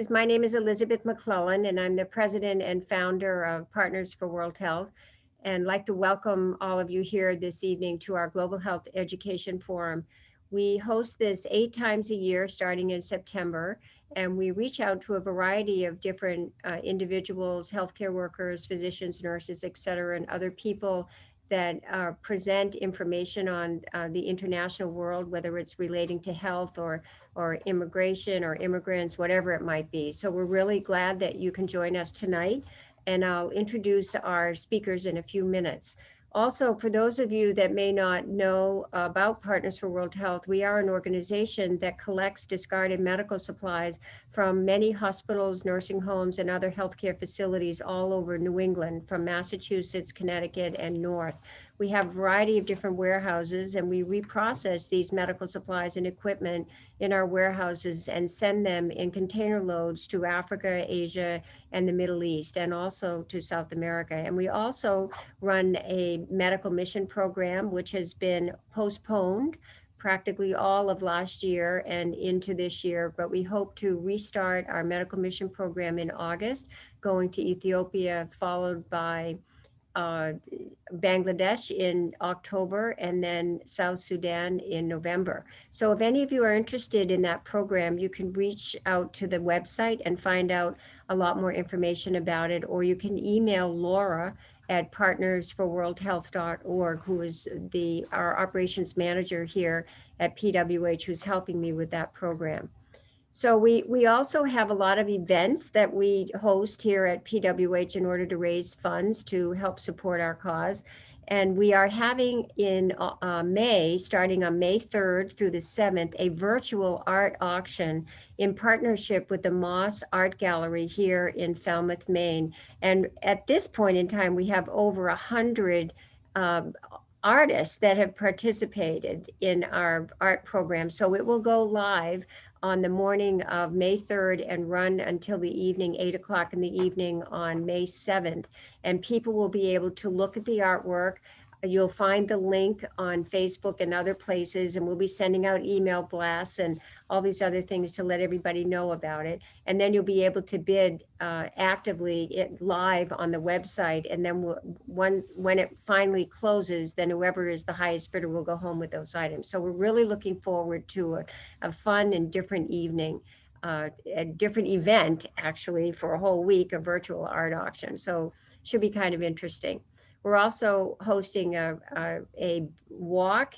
My name is Elizabeth McClellan, and I'm the president and founder of Partners for World Health, and like to welcome all of you here this evening to our Global Health Education Forum. We host this 8 times a year starting in September, and we reach out to a variety of different individuals, healthcare workers, physicians, nurses, et cetera, and other people that present information on the international world, whether it's relating to health or immigration or immigrants, whatever it might be. So we're really glad that you can join us tonight. And I'll introduce our speakers in a few minutes. Also, for those of you that may not know about Partners for World Health, we are an organization that collects discarded medical supplies from many hospitals, nursing homes, and other healthcare facilities all over New England, from Massachusetts, Connecticut, and north. We have a variety of different warehouses, and we reprocess these medical supplies and equipment in our warehouses and send them in container loads to Africa, Asia, and the Middle East, and also to South America. And we also run a medical mission program, which has been postponed practically all of last year and into this year, but we hope to restart our medical mission program in August, going to Ethiopia, followed by uh, Bangladesh in October, and then South Sudan in November. So if any of you are interested in that program, you can reach out to the website and find out a lot more information about it, or you can email Laura at partnersforworldhealth.org, who is our operations manager here at PWH, who's helping me with that program. So we also have a lot of events that we host here at PWH in order to raise funds to help support our cause. And we are having in May, starting on May 3rd through the 7th, a virtual art auction in partnership with the Moss Art Gallery here in Falmouth, Maine. And at this point in time, we have over 100 artists that have participated in our art program. So it will go live on the morning of May 3rd and run until the evening, 8 o'clock in the evening on May 7th. And people will be able to look at the artwork. You'll find the link on Facebook and other places, and we'll be sending out email blasts and all these other things to let everybody know about it. And then you'll be able to bid actively live on the website. And then when it finally closes, then whoever is the highest bidder will go home with those items. So we're really looking forward to a fun and different evening, a different event, actually, for a whole week, a virtual art auction. So should be kind of interesting. We're also hosting a walk,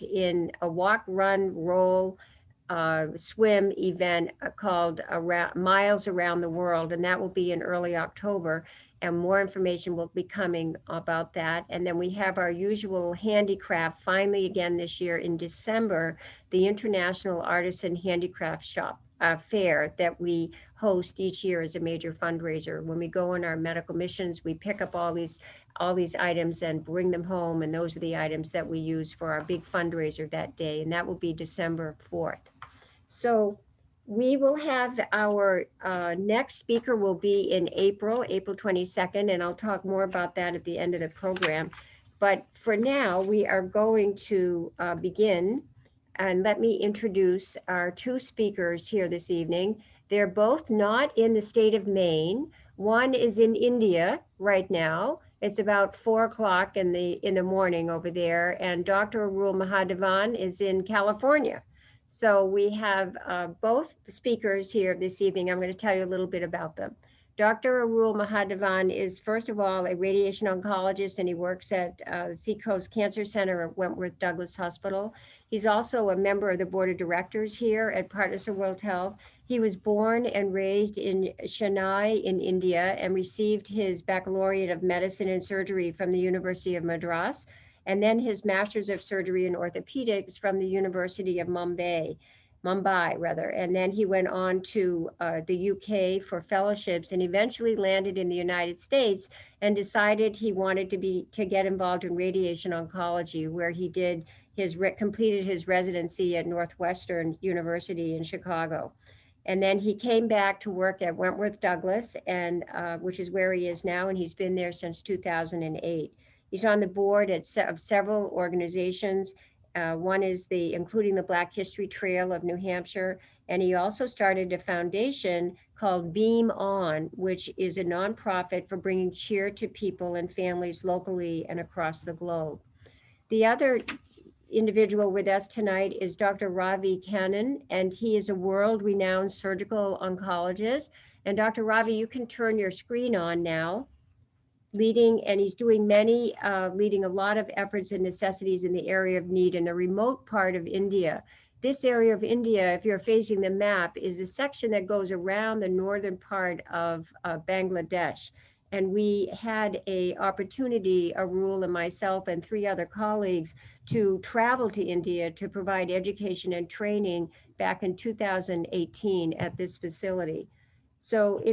run, roll, swim event called Miles Around the World, and that will be in early October. And more information will be coming about that. And then we have our usual handicraft finally again this year in December, the International Artisan Handicraft Shop fair that we host each year as a major fundraiser. When we go on our medical missions, we pick up all these items and bring them home, and those are the items that we use for our big fundraiser that day, and that will be December 4th. So we will have our next speaker will be in April 22nd, and I'll talk more about that at the end of the program. But for now, we are going to begin, and let me introduce our two speakers here this evening. They're both not in the state of Maine. One is in India right now. It's about 4 o'clock in the morning over there, and Dr. Arul Mahadevan is in California. So we have both speakers here this evening. I'm going to tell you a little bit about them. Dr. Arul Mahadevan is, first of all, a radiation oncologist, and he works at Seacoast Cancer Center at Wentworth Douglas Hospital. He's also a member of the board of directors here at Partners for World Health. He was born and raised in Chennai in India and received his baccalaureate of medicine and surgery from the University of Madras, and then his master's of surgery in orthopedics from the University of Mumbai, and then he went on to the UK for fellowships and eventually landed in the United States and decided he wanted to get involved in radiation oncology, where he did completed his residency at Northwestern University in Chicago. And then he came back to work at Wentworth Douglas, and which is where he is now, and he's been there since 2008. He's on the board of several organizations. One is including the Black History Trail of New Hampshire, and he also started a foundation called Beam On, which is a nonprofit for bringing cheer to people and families locally and across the globe. The other individual with us tonight is Dr. Ravi Kanna, and he is a world-renowned surgical oncologist. And Dr. Ravi, you can turn your screen on now. And he's doing leading a lot of efforts and necessities in the area of need in a remote part of India. This area of India, if you're facing the map, is a section that goes around the northern part of Bangladesh. And we had a opportunity, Arul and myself and three other colleagues, to travel to India to provide education and training back in 2018 at this facility. So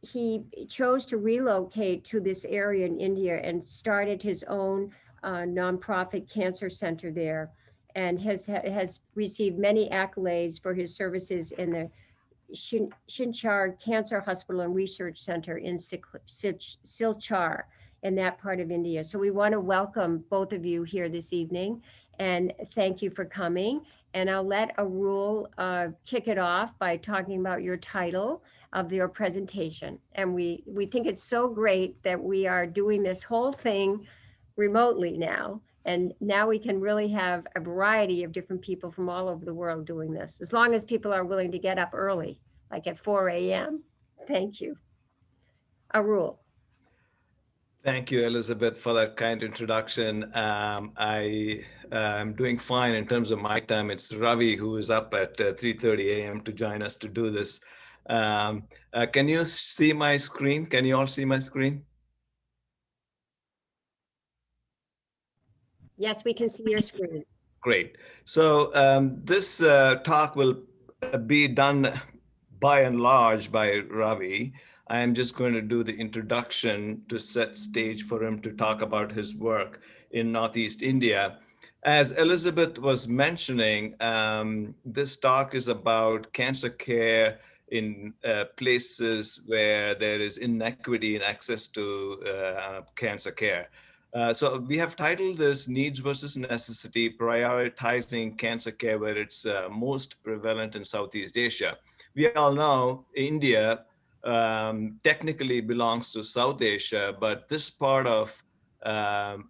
he chose to relocate to this area in India and started his own nonprofit cancer center there, and has received many accolades for his services in the Shinchar Cancer Hospital and Research Center in Silchar in that part of India. So we want to welcome both of you here this evening and thank you for coming. And I'll let Arul kick it off by talking about your title of your presentation. And we think it's so great that we are doing this whole thing remotely now. And now we can really have a variety of different people from all over the world doing this, as long as people are willing to get up early, like at 4 a.m. Thank you. Arul. Thank you, Elizabeth, for that kind introduction. I am doing fine in terms of my time. It's Ravi who is up at 3:30 a.m. to join us to do this. Can you see my screen? Can you all see my screen? Yes, we can see your screen. Great. So this talk will be done by and large by Ravi. I am just going to do the introduction to set stage for him to talk about his work in Northeast India. As Elizabeth was mentioning, this talk is about cancer care in places where there is inequity in access to cancer care. So we have titled this Needs versus Necessity, Prioritizing Cancer Care Where It's Most Prevalent in Southeast Asia. We all know India technically belongs to South Asia, but this part of the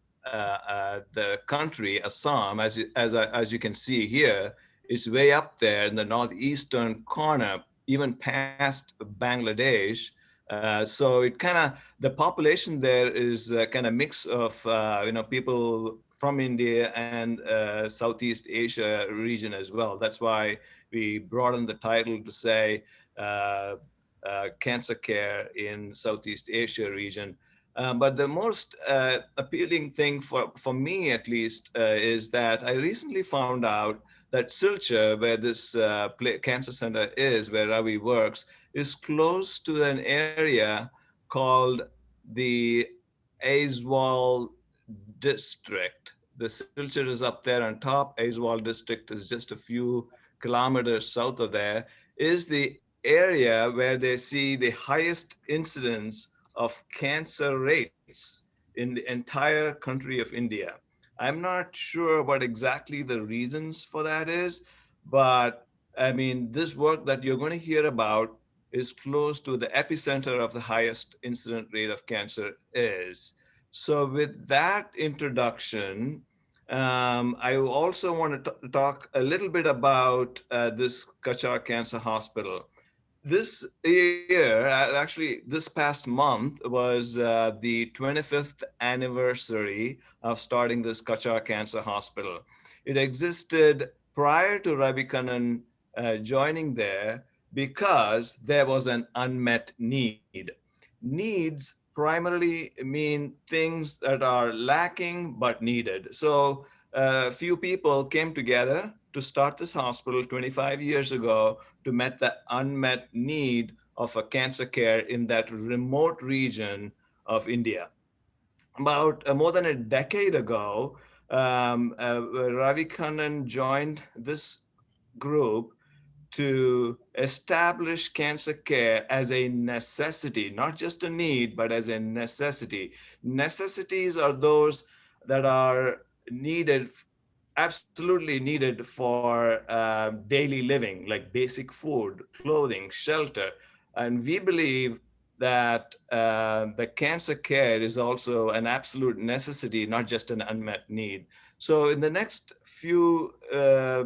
country, Assam, as you can see here, is way up there in the northeastern corner, even past Bangladesh. So it kind of, the population there is kind of mix of people from India and Southeast Asia region as well. That's why we broadened the title to say cancer care in Southeast Asia region. But the most appealing thing for me, at least, is that I recently found out that Silchar, where this cancer center is, where Ravi works, is close to an area called the Aizwal district. The Silchar is up there on top. Aizwal district is just a few kilometers south of there, is the area where they see the highest incidence of cancer rates in the entire country of India. I'm not sure what exactly the reasons for that is, but I mean, this work that you're going to hear about is close to the epicenter of the highest incident rate of cancer is. So with that introduction, I also want to talk a little bit about this Kachar Cancer Hospital. This year, actually this past month, was the 25th anniversary of starting this Kachar Cancer Hospital. It existed prior to Ravi Kanna joining there because there was an unmet need. Needs primarily mean things that are lacking but needed. So a few people came together to start this hospital 25 years ago to meet the unmet need of a cancer care in that remote region of India. About more than a decade ago, Ravi Kanna joined this group to establish cancer care as a necessity, not just a need, but as a necessity. Necessities are those that are needed, absolutely needed for daily living, like basic food, clothing, shelter. And we believe that the cancer care is also an absolute necessity, not just an unmet need. So in the next few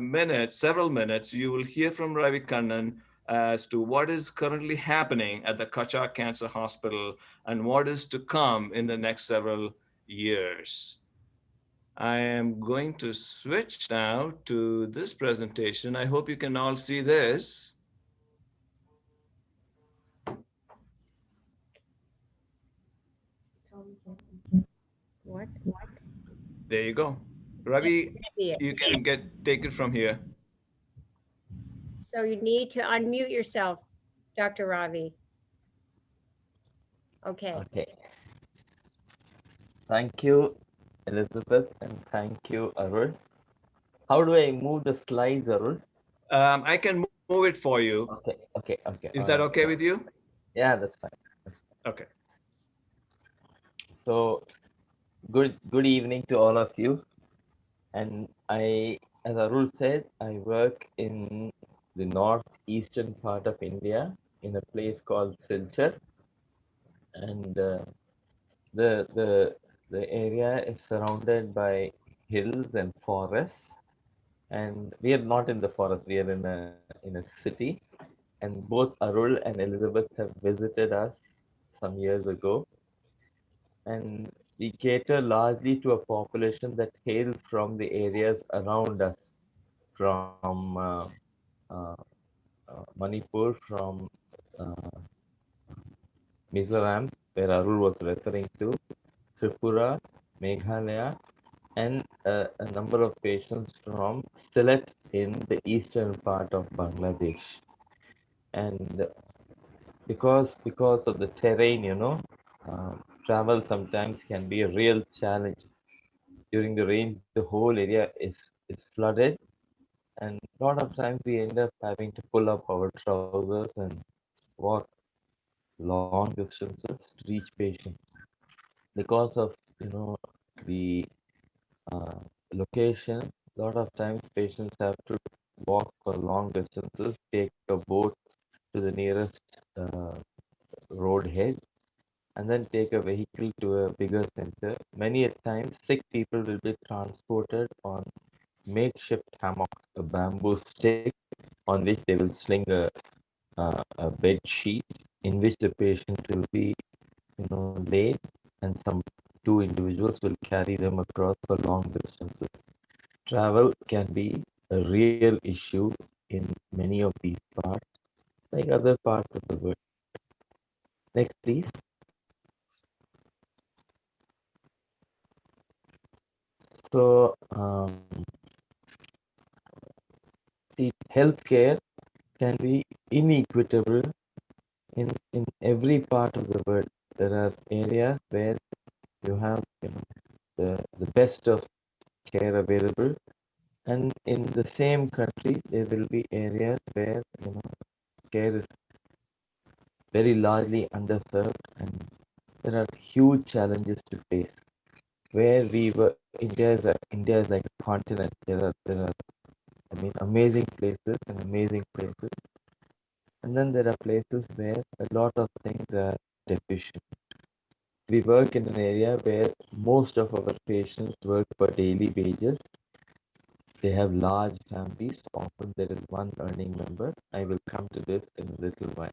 minutes, several minutes, you will hear from Ravi Kannan as to what is currently happening at the Kachar Cancer Hospital and what is to come in the next several years. I am going to switch now to this presentation. I hope you can all see this. What? There you go. Yes, Ravi, I see it. you can take it from here. So you need to unmute yourself, Dr. Ravi. Okay. Okay. Thank you, Elizabeth, and thank you, Arul. How do I move the slides, Arul? I can move it for you. Okay. Is All that right. okay with you? Yeah, that's fine. Okay. So, good evening to all of you. And as Arul said, I work in the northeastern part of India in a place called Silchar, and the the area is surrounded by hills and forests. And we are not in the forest; we are in a city. And both Arul and Elizabeth have visited us some years ago, and we cater largely to a population that hails from the areas around us, from uh, Manipur, from uh, Mizoram, where Arul was referring to, Tripura, Meghalaya, and a number of patients from Sylhet in the eastern part of Bangladesh. And because of the terrain, travel sometimes can be a real challenge. During the rains, the whole area is flooded, and a lot of times we end up having to pull up our trousers and walk long distances to reach patients because of the uh, location. A lot of times patients have to walk for long distances, take a boat to the nearest uh, road head, and then take a vehicle to a bigger center. Many a times, sick people will be transported on makeshift hammocks, a bamboo stick on which they will sling a bed sheet in which the patient will be, laid, and some two individuals will carry them across for long distances. Travel can be a real issue in many of these parts, like other parts of the world. Next, please. So, the healthcare can be inequitable in every part of the world. There are areas where you have the best of care available, and in the same country there will be areas where care is very largely underserved, and there are huge challenges to face. Where we were, India is like a continent. There are I mean amazing places and amazing places, and then there are places where a lot of things are deficient. We work in an area where most of our patients work for daily wages. They have large families. Often there is one earning member. I will come to this in a little while.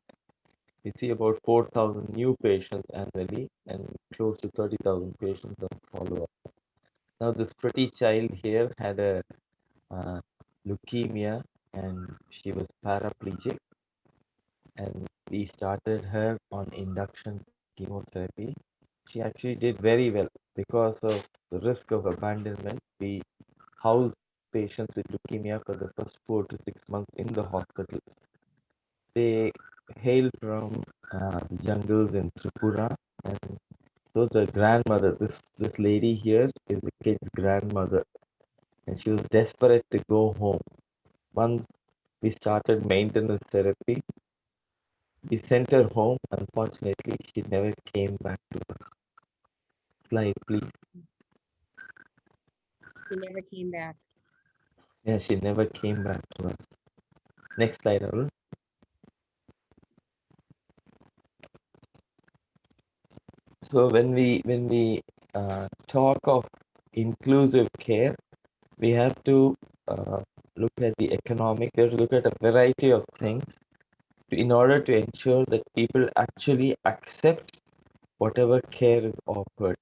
We see about 4,000 new patients annually and close to 30,000 patients on follow-up. Now, this pretty child here had a uh, leukemia, and she was paraplegic, and we started her on induction chemotherapy. She actually did very well. Because of the risk of abandonment, we housed patients with leukemia for the first 4 to 6 months in the hospital. They hail from the jungles in Tripura, and so the grandmother, this lady here is the kid's grandmother, and she was desperate to go home. Once we started maintenance therapy, we sent her home. Unfortunately, she never came back to us. Slide, please. He never came back. Yeah, she never came back to us. Next slide, Arul. So when we talk of inclusive care, we have to look at the economic. We have to look at a variety of things in order to ensure that people actually accept whatever care is offered.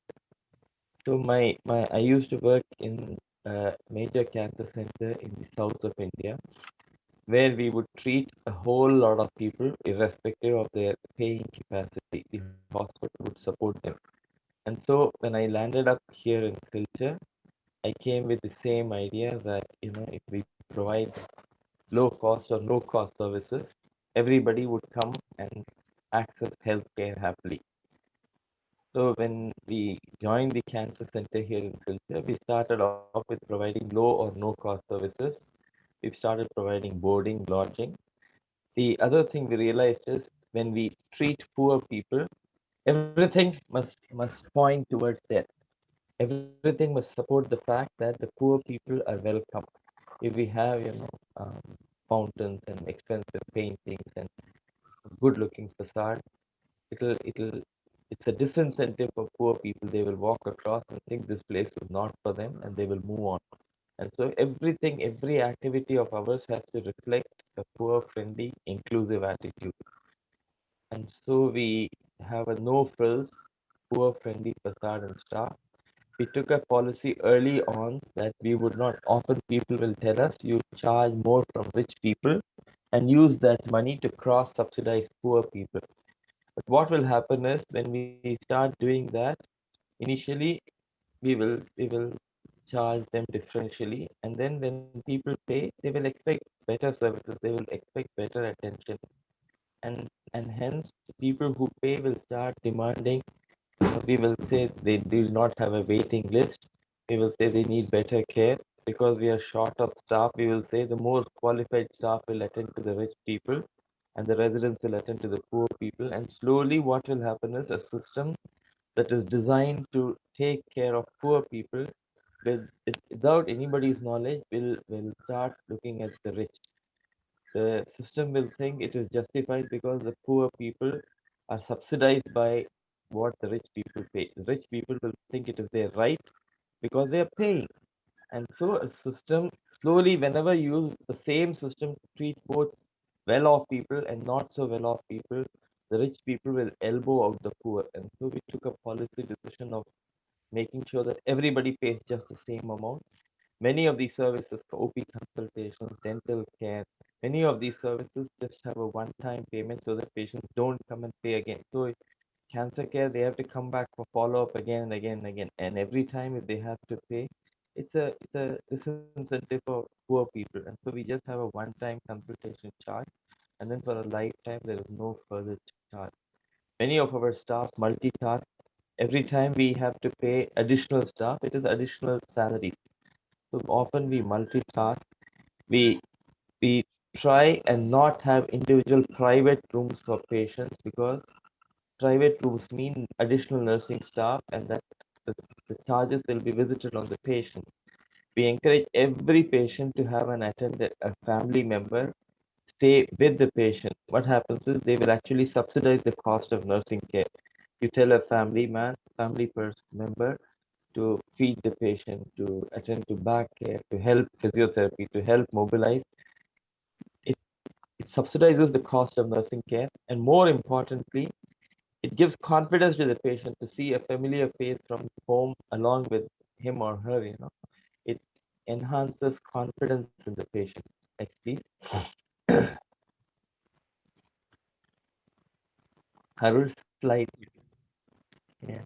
So my I used to work in a major cancer center in the south of India, where we would treat a whole lot of people irrespective of their paying capacity. The hospital would support them. And so when I landed up here in Silchar, I came with the same idea that if we provide low cost or no cost services, everybody would come and access healthcare happily. So when we joined the cancer center here in Silchar, we started off with providing low or no cost services. We've started providing boarding, lodging. The other thing we realized is when we treat poor people, everything must point towards that. Everything must support the fact that the poor people are welcome. If we have, fountains and expensive paintings and good-looking facade, it'll it's a disincentive for poor people. They will walk across and think this place is not for them, and they will move on. And so everything, every activity of ours has to reflect a poor friendly, inclusive attitude. And so we have a no frills, poor friendly facade and staff. We took a policy early on that we would not, often people will tell us you charge more from rich people and use that money to cross subsidize poor people. But what will happen is when we start doing that, initially we will charge them differentially, and then when people pay, they will expect better services, they will expect better attention, and hence people who pay will start demanding. We will say they do not have a waiting list. We will say they need better care because we are short of staff. We will say the more qualified staff will attend to the rich people and the residents will attend to the poor people. And slowly, what will happen is a system that is designed to take care of poor people without anybody's knowledge will start looking at the rich. The system will think it is justified because the poor people are subsidized by what the rich people pay. The rich people will think it is their right because they are paying. And so a system slowly, whenever you use the same system to treat both well off people and not so well off people, the rich people will elbow out the poor. And so we took a policy decision of making sure that everybody pays just the same amount. Many of these services, OP consultations, dental care, many of these services just have a one-time payment so that patients don't come and pay again. So cancer care, they have to come back for follow-up again and again and again. And every time if they have to pay, it's a disincentive for poor people. And so we just have a one-time consultation charge. And then for a lifetime, there is no further charge. Many of our staff multitask. Every time we have to pay additional staff, it is additional salaries. So often we multitask. We we try and not have individual private rooms for patients because private rooms mean additional nursing staff and that the, the charges will be visited on the patient. We encourage every patient to have an attendant, a family member, stay with the patient. What happens is they will actually subsidize the cost of nursing care. You tell a family person member to feed the patient, to attend to back care, to help physiotherapy, to help mobilize. It, it subsidizes the cost of nursing care, and more importantly, it gives confidence to the patient to see a familiar face from home along with him or her. It enhances confidence in the patient. Next, please. Arul, slide. Yeah.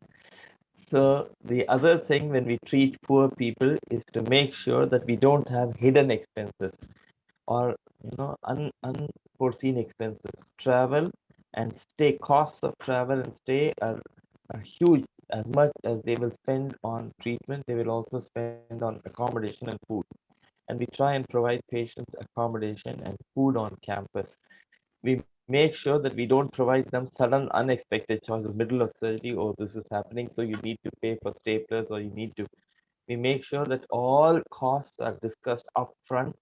So the other thing when we treat poor people is to make sure that we don't have hidden expenses or unforeseen expenses. Travel and stay, costs of travel and stay are huge. As much as they will spend on treatment, they will also spend on accommodation and food. And we try and provide patients accommodation and food on campus. We make sure that we don't provide them sudden unexpected choices middle of surgery. Oh, this is happening, so you need to pay for staplers, or you need to. We make sure that all costs are discussed upfront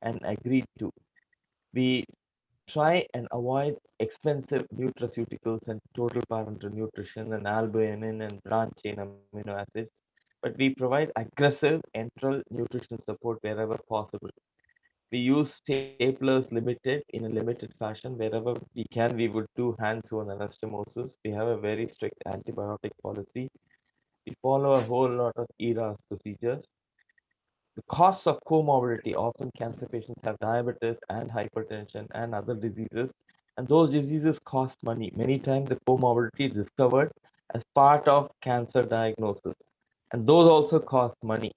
and agreed to. We try and avoid expensive nutraceuticals and total parenteral nutrition and albumin and branch chain amino acids, but we provide aggressive enteral nutrition support wherever possible. We use staplers limited in a limited fashion. Wherever we can, we would do hands-on anastomosis. We have a very strict antibiotic policy. We follow a whole lot of ERAS procedures. The costs of comorbidity, often cancer patients have diabetes and hypertension and other diseases, and those diseases cost money. Many times the comorbidity is discovered as part of cancer diagnosis, and those also cost money.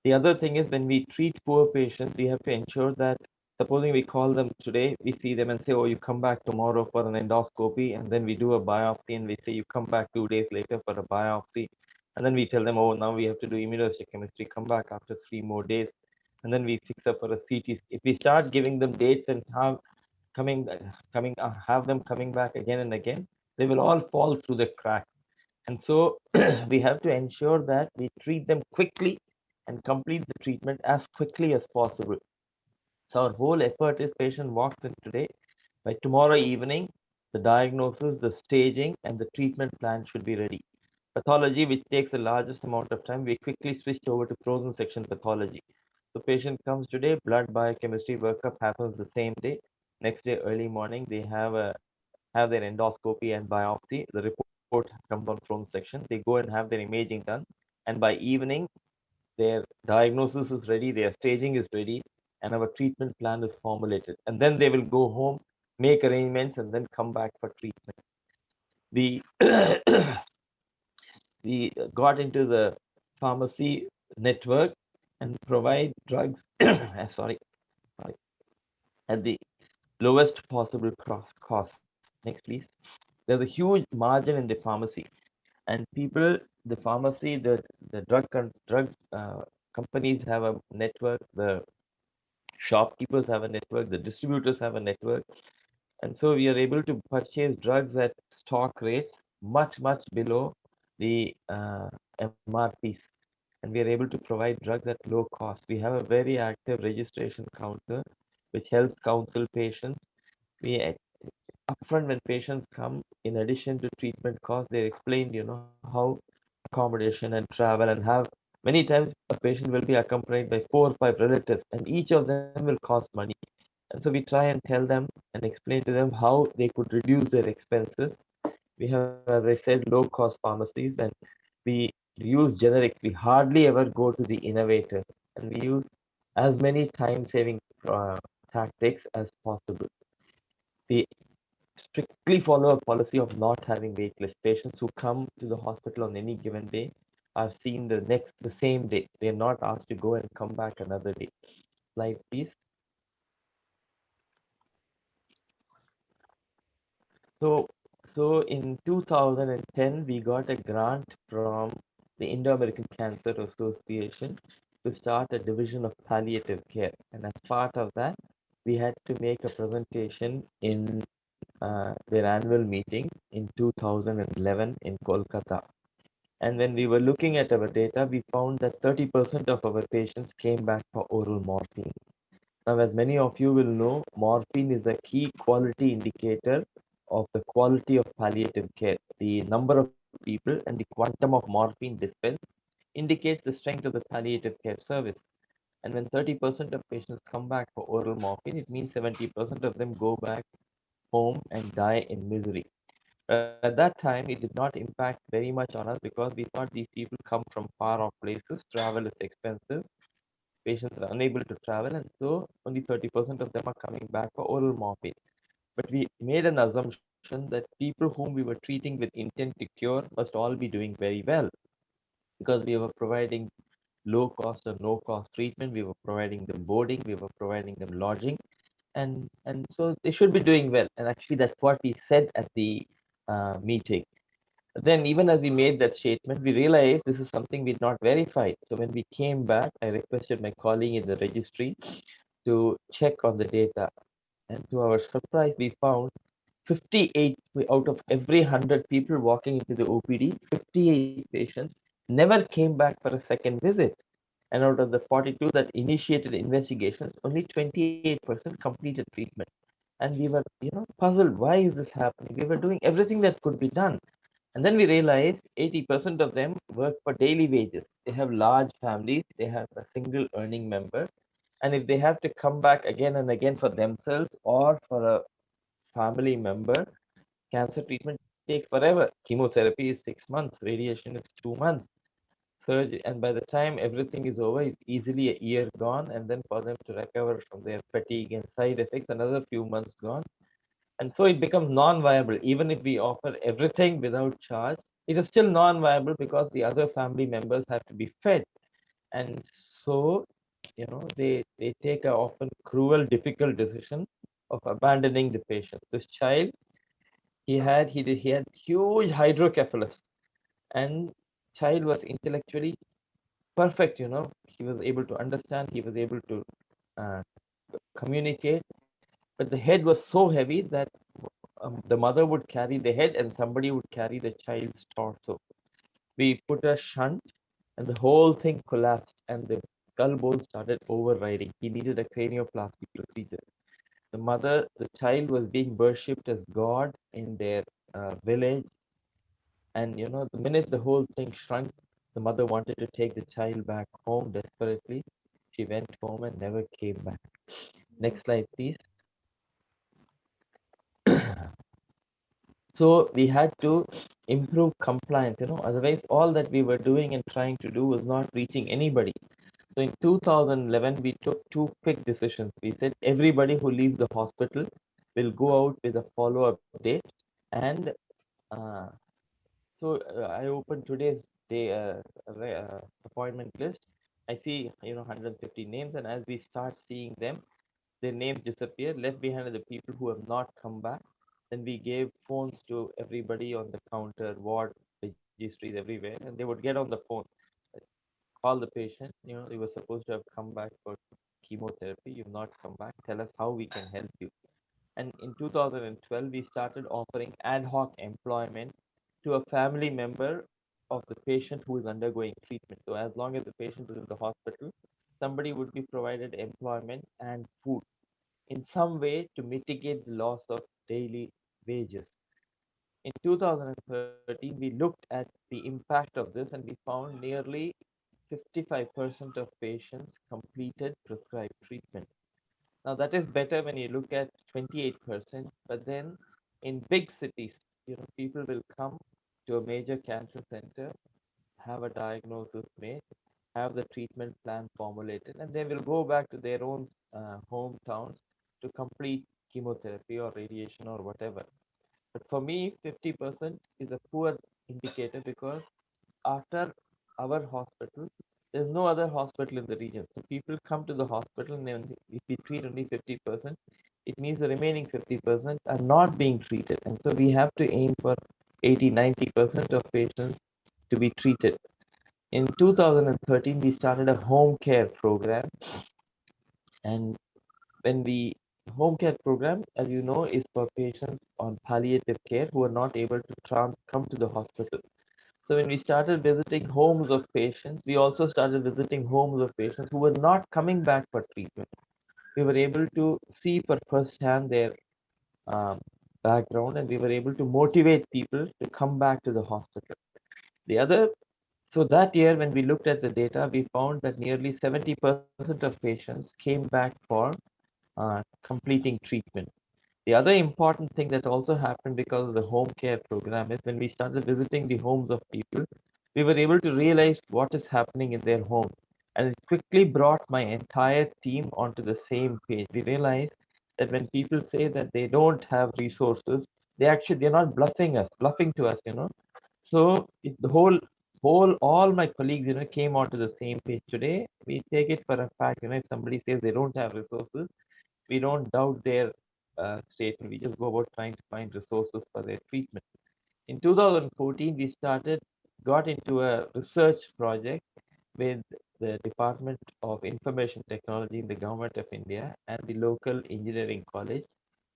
The other thing is when we treat poor patients, we have to ensure that supposing we call them today, we see them and say, oh, you come back tomorrow for an endoscopy, and then we do a biopsy and we say you come back 2 days later for a biopsy. And then we tell them, oh, now we have to do immunohistochemistry, come back after 3 more days. And then we fix up for a CT. If we start giving them dates and have them coming back again and again, they will all fall through the cracks. And so we have to ensure that we treat them quickly and complete the treatment as quickly as possible. So our whole effort is patient walks in today. By tomorrow evening, the diagnosis, the staging, and the treatment plan should be ready. Pathology, which takes the largest amount of time, we quickly switched over to frozen section pathology. So patient comes today, blood biochemistry workup happens the same day. Next day, early morning, they have their endoscopy and biopsy. The report comes on frozen section. They go and have their imaging done. And by evening, their diagnosis is ready, their staging is ready, and our treatment plan is formulated. And then they will go home, make arrangements, and then come back for treatment. We we got into the pharmacy network and provide drugs. Sorry, at the lowest possible cost. Next, please. There's a huge margin in the pharmacy, and people, the pharmacy, the drug companies have a network. The shopkeepers have a network, the distributors have a network, and so we are able to purchase drugs at stock rates much below the MRPs, and we are able to provide drugs at low cost. We have a very active registration counter which helps counsel patients. We upfront when patients come, in addition to treatment costs, they explained, how accommodation and travel and have many times a patient will be accompanied by 4 or 5 relatives, and each of them will cost money. And so we try and tell them and explain to them how they could reduce their expenses. We have, as I said, low cost pharmacies, and we use generics. We hardly ever go to the innovator, and we use as many time saving tactics as possible. We strictly follow a policy of not having wait lists. Patients who come to the hospital on any given day are seen the same day. They are not asked to go and come back another day. Slide, please. So, so in 2010, we got a grant from the Indo-American Cancer Association to start a division of palliative care. And as part of that, we had to make a presentation in their annual meeting in 2011 in Kolkata. And when we were looking at our data, we found that 30% of our patients came back for oral morphine. Now, as many of you will know, morphine is a key quality indicator of the quality of palliative care. The number of people and the quantum of morphine dispensed indicates the strength of the palliative care service. And when 30% of patients come back for oral morphine, it means 70% of them go back home and die in misery. At that time, it did not impact very much on us because we thought these people come from far off places, travel is expensive, patients are unable to travel, and so only 30% of them are coming back for oral morphine. But we made an assumption that people whom we were treating with intent to cure must all be doing very well because we were providing low cost or no cost treatment, we were providing them boarding, we were providing them lodging, and so they should be doing well. And actually, that's what we said at the meeting. Then, even as we made that statement, we realized this is something we'd not verified. So when we came back, I requested my colleague in the registry to check on the data. And to our surprise, we found 58 out of every 100 people walking into the OPD, 58 patients never came back for a second visit. And out of the 42 that initiated investigations, only 28% completed treatment. And we were, puzzled. Why is this happening? We were doing everything that could be done. And then we realized 80% of them work for daily wages. They have large families. They have a single earning member. And if they have to come back again and again for themselves or for a family member, cancer treatment takes forever. Chemotherapy is 6 months. Radiation is 2 months. Surgery, and by the time everything is over, it's easily a year gone. And then for them to recover from their fatigue and side effects, another few months gone. And so it becomes non-viable. Even if we offer everything without charge, it is still non-viable because the other family members have to be fed. And so, they take a often cruel, difficult decision of abandoning the patient. This child, he had huge hydrocephalus, and child was intellectually perfect. He was able to understand, he was able to uh, communicate, but the head was so heavy that the mother would carry the head and somebody would carry the child's torso. We put a shunt and the whole thing collapsed and the skull bone started overriding. He needed a cranioplasty procedure. The child was being worshipped as God in their village. And the minute the whole thing shrunk, the mother wanted to take the child back home desperately. She went home and never came back. Next slide, please. So we had to improve compliance, otherwise all that we were doing and trying to do was not reaching anybody. So in 2011, we took two quick decisions. We said everybody who leaves the hospital will go out with a follow-up date. And uh, I opened today's day appointment list. I see, 150 names, and as we start seeing them, their names disappear. Left behind are the people who have not come back. Then we gave phones to everybody on the counter, ward registries everywhere, and they would get on the phone, call the patient. They were supposed to have come back for chemotherapy. You've not come back. Tell us how we can help you. And in 2012, we started offering ad hoc employment to a family member of the patient who is undergoing treatment. So as long as the patient is in the hospital, somebody would be provided employment and food in some way to mitigate the loss of daily wages. In 2013, we looked at the impact of this and we found nearly 55% of patients completed prescribed treatment. Now, that is better when you look at 28%, but then in big cities, people will come to a major cancer center, have a diagnosis made, have the treatment plan formulated, and they will go back to their own hometowns to complete chemotherapy or radiation or whatever. But for me, 50% is a poor indicator because after our hospital, there's no other hospital in the region. So people come to the hospital, and then if we treat only 50%, it means the remaining 50% are not being treated. And so we have to aim for 80, 90% of patients to be treated. In 2013, we started a home care program. And when we home care program, as you know, is for patients on palliative care who are not able to come to the hospital. So when we started visiting homes of patients, we also started visiting homes of patients who were not coming back for treatment. We were able to see for first hand their um, background, and we were able to motivate people to come back to the hospital. The other, so that year when we looked at the data, we found that nearly 70% of patients came back for completing treatment. The other important thing that also happened because of the home care program is when we started visiting the homes of people, we were able to realize what is happening in their home. And it quickly brought my entire team onto the same page. We realized that when people say that they don't have resources, they're not bluffing to us. So the all my colleagues, came onto the same page. Today, we take it for a fact, if somebody says they don't have resources, we don't doubt their statement. We just go about trying to find resources for their treatment. In 2014, we got into a research project with the Department of Information Technology in the Government of India and the local engineering college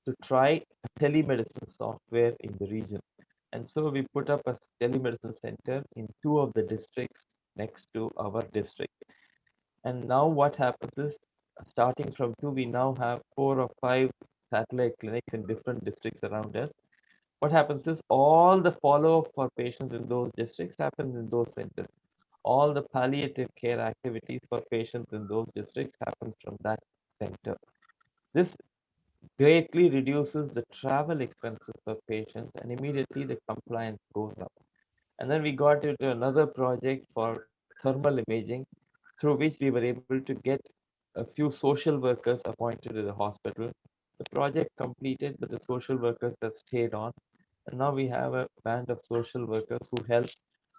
to try a telemedicine software in the region. And so we put up a telemedicine center in two of the districts next to our district. And now what happens is, starting from two, we now have 4 or 5 satellite clinics in different districts around us. What happens is all the follow-up for patients in those districts happens in those centers. All the palliative care activities for patients in those districts happen from that center. This greatly reduces the travel expenses for patients and immediately the compliance goes up. And then we got into another project for thermal imaging, through which we were able to get a few social workers appointed to the hospital. The project completed, but the social workers have stayed on. And now we have a band of social workers who help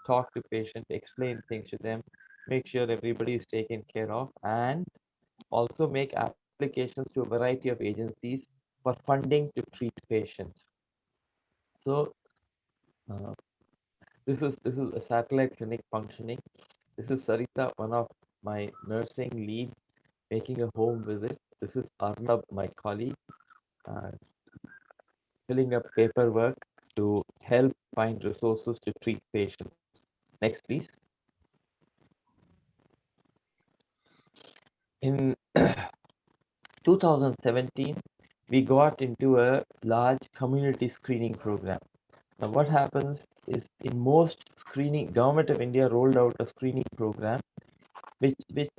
talk to patients, explain things to them, make sure everybody is taken care of, and also make applications to a variety of agencies for funding to treat patients. So uh, this is a satellite clinic functioning. This is Sarita, one of my nursing leads, making a home visit. This is Arnab, my colleague, uh, filling up paperwork to help find resources to treat patients. Next, please. In 2017, we got into a large community screening program. Now, what happens is in most screening, Government of India rolled out a screening program which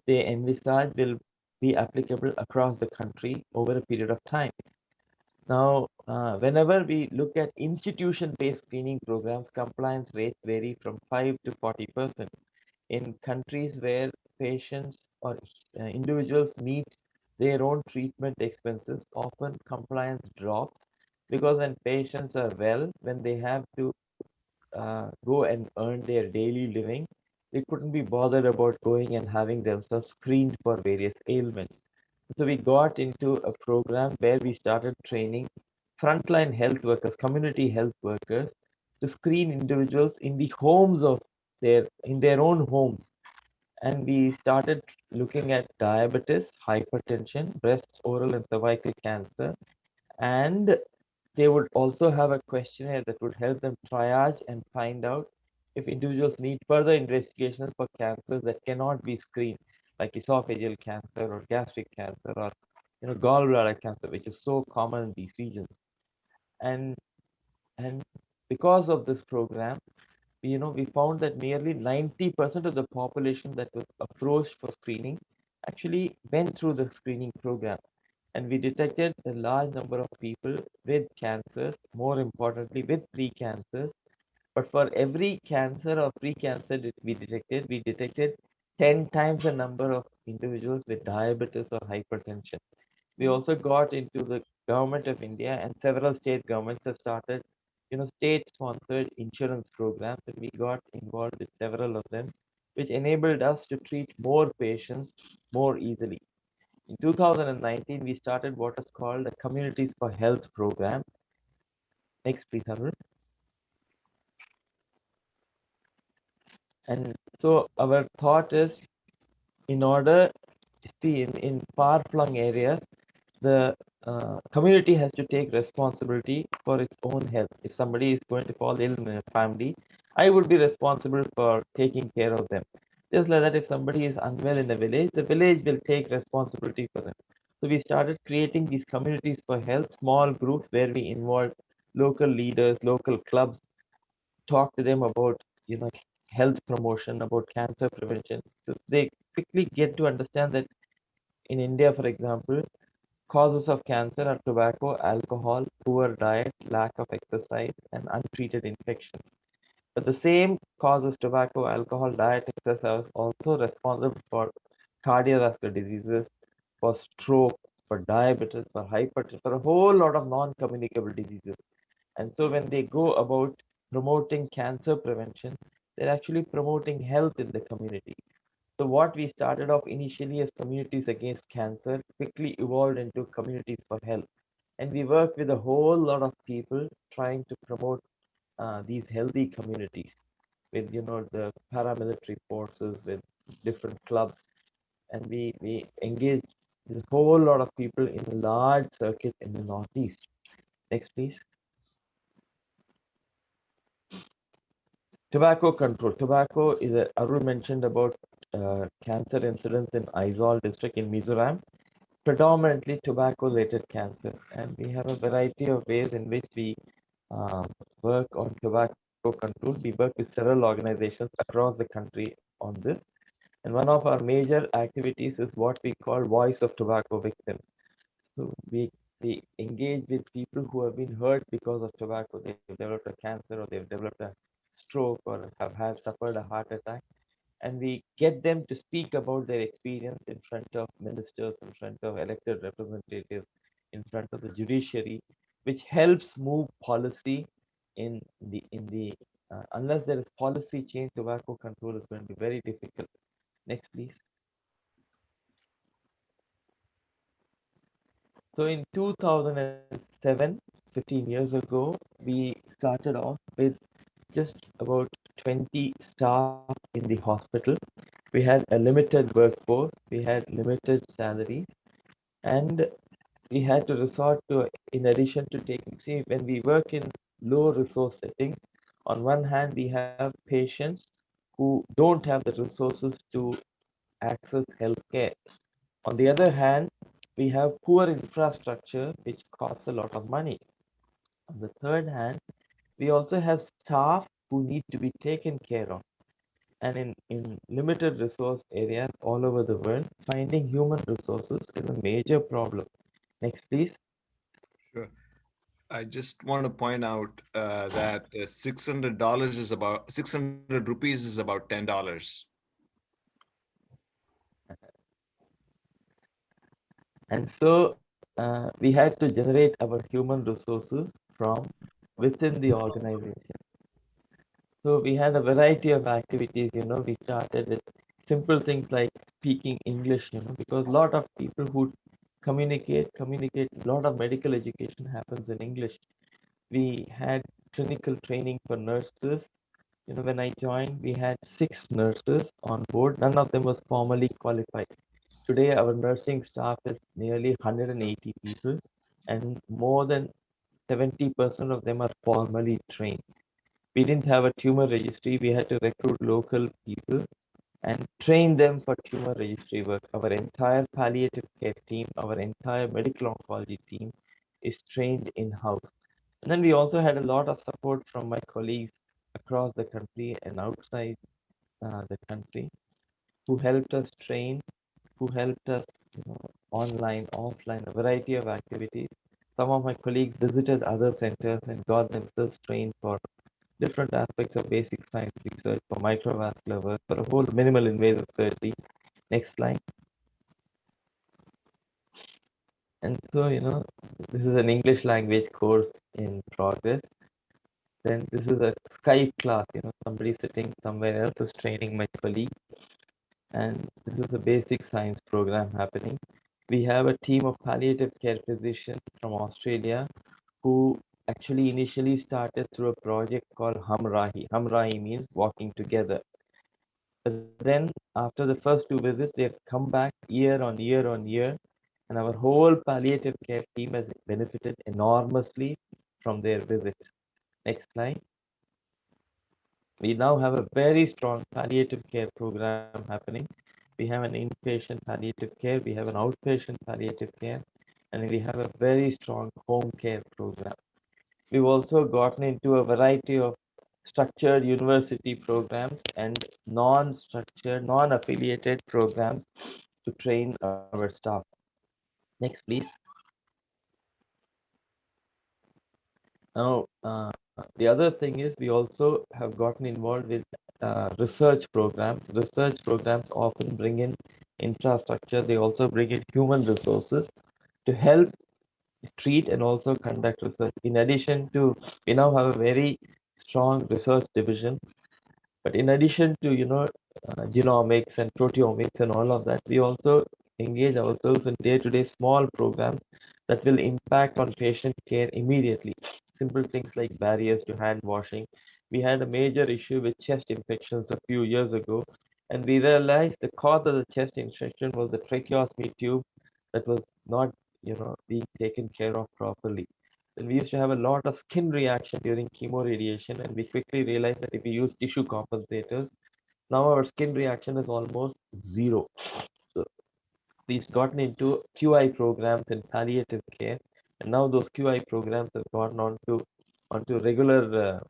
they envisage will be applicable across the country over a period of time. Now, whenever we look at institution-based screening programs, compliance rates vary from 5 to 40%. In countries where patients or individuals meet their own treatment expenses, often compliance drops because when patients are well, when they have to go and earn their daily living, they couldn't be bothered about going and having themselves screened for various ailments. So we got into a program where we started training frontline health workers, community health workers, to screen individuals in the homes of in their own homes. And we started looking at diabetes, hypertension, breast, oral, and cervical cancer. And they would also have a questionnaire that would help them triage and find out if individuals need further investigations for cancers that cannot be screened, like esophageal cancer or gastric cancer or gallbladder cancer, which is so common in these regions. And and because of this program, we found that nearly 90% of the population that was approached for screening actually went through the screening program. And we detected a large number of people with cancers, more importantly, with pre-cancers. But for every cancer or pre-cancer that we detected 10 times the number of individuals with diabetes or hypertension. We also got into the government of India, and several state governments have started, state-sponsored insurance programs, and we got involved with several of them, which enabled us to treat more patients more easily. In 2019, we started what is called a Communities for Health program. Next, please, Arul. And so our thought is, in order to see in far-flung areas, the community has to take responsibility for its own health. If somebody is going to fall ill in a family, I would be responsible for taking care of them. Just like that, if somebody is unwell in the village will take responsibility for them. So we started creating these communities for health, small groups where we involve local leaders, local clubs, talk to them about, health promotion, about cancer prevention. So they quickly get to understand that in India, for example, causes of cancer are tobacco, alcohol, poor diet, lack of exercise, and untreated infections. But the same causes, tobacco, alcohol, diet, exercise, are also responsible for cardiovascular diseases, for stroke, for diabetes, for hypertension, for a whole lot of non-communicable diseases. And so when they go about promoting cancer prevention, they're actually promoting health in the community. So what we started off initially as communities against cancer quickly evolved into communities for health. And we work with a whole lot of people trying to promote these healthy communities with, the paramilitary forces, with different clubs. And we engage a whole lot of people in a large circuit in the Northeast. Next, please. Tobacco control. Tobacco is Arul mentioned about cancer incidence in Aizawl district in Mizoram. predominantly tobacco-related cancers, and we have a variety of ways in which we um, work on tobacco control. We work with several organizations across the country on this, and one of our major activities is what we call Voice of Tobacco Victims. So we engage with people who have been hurt because of tobacco. They've developed a cancer, or they've developed a stroke, or have had suffered a heart attack, and we get them to speak about their experience in front of ministers, in front of elected representatives, in front of the judiciary, which helps move policy in the unless there is policy change, tobacco control is going to be very difficult. Next, please. So in 2007, 15 years ago, we started off with just about 20 staff in the hospital. We had a limited workforce, we had limited salaries, and we had to resort to, in addition to taking, see, when we work in low resource settings, on one hand, we have patients who don't have the resources to access healthcare. On the other hand, we have poor infrastructure, which costs a lot of money. On the third hand, we also have staff who need to be taken care of. And in limited resource areas all over the world, finding human resources is a major problem. Next, please. Sure. I just want to point out that $600 is about 600 rupees is about $10. And so we had to generate our human resources from within the organization. So we had a variety of activities, we started with simple things like speaking English, because a lot of people who communicate, a lot of medical education happens in English. We had clinical training for nurses. When I joined, we had 6 nurses on board. None of them was formally qualified. Today, our nursing staff is nearly 180 people, and more than 70% of them are formally trained. We didn't have a tumor registry. We had to recruit local people and train them for tumor registry work. Our entire palliative care team, our entire medical oncology team is trained in-house. And then we also had a lot of support from my colleagues across the country and outside the country who helped us train, who helped us online, offline, a variety of activities. Some of my colleagues visited other centers and got themselves trained for different aspects of basic science research, for microvascular work, for a whole minimal invasive surgery. Next slide. And so, this is an English language course in progress. Then this is a Skype class, somebody sitting somewhere else is training my colleague. And this is a basic science program happening. We have a team of palliative care physicians from Australia who actually initially started through a project called Hamrahi. Hamrahi means walking together. But then after the first 2 visits, they've come back year on year on year, and our whole palliative care team has benefited enormously from their visits. Next slide. We now have a very strong palliative care program happening. We have an inpatient palliative care, we have an outpatient palliative care, and we have a very strong home care program. We've also gotten into a variety of structured university programs and non-structured, non-affiliated programs to train our staff. Next, please. Now, the other thing is we also have gotten involved with research programs. Research programs often bring in infrastructure. They also bring in human resources to help treat and also conduct research. In addition to, we now have a very strong research division. But in addition to, genomics and proteomics and all of that, we also engage ourselves in day-to-day small programs that will impact on patient care immediately. Simple things like barriers to hand washing. We had a major issue with chest infections a few years ago, and we realized the cause of the chest infection was the tracheostomy tube that was not, being taken care of properly. And we used to have a lot of skin reaction during chemoradiation, and we quickly realized that if we use tissue compensators, now our skin reaction is almost zero. So He's gotten into QI programs in palliative care, and now those QI programs have gotten onto regular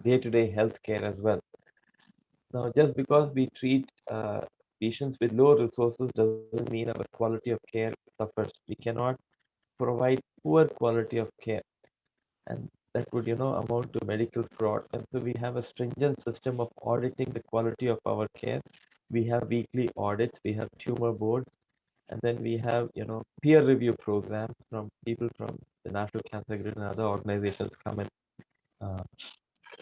day-to-day health care as well. Now, just because we treat patients with low resources doesn't mean our quality of care suffers. We cannot provide poor quality of care, and that would, amount to medical fraud. And so we have a stringent system of auditing the quality of our care. We have weekly audits, we have tumor boards, and then we have, peer review programs from people from the National Cancer Grid and other organizations come and uh,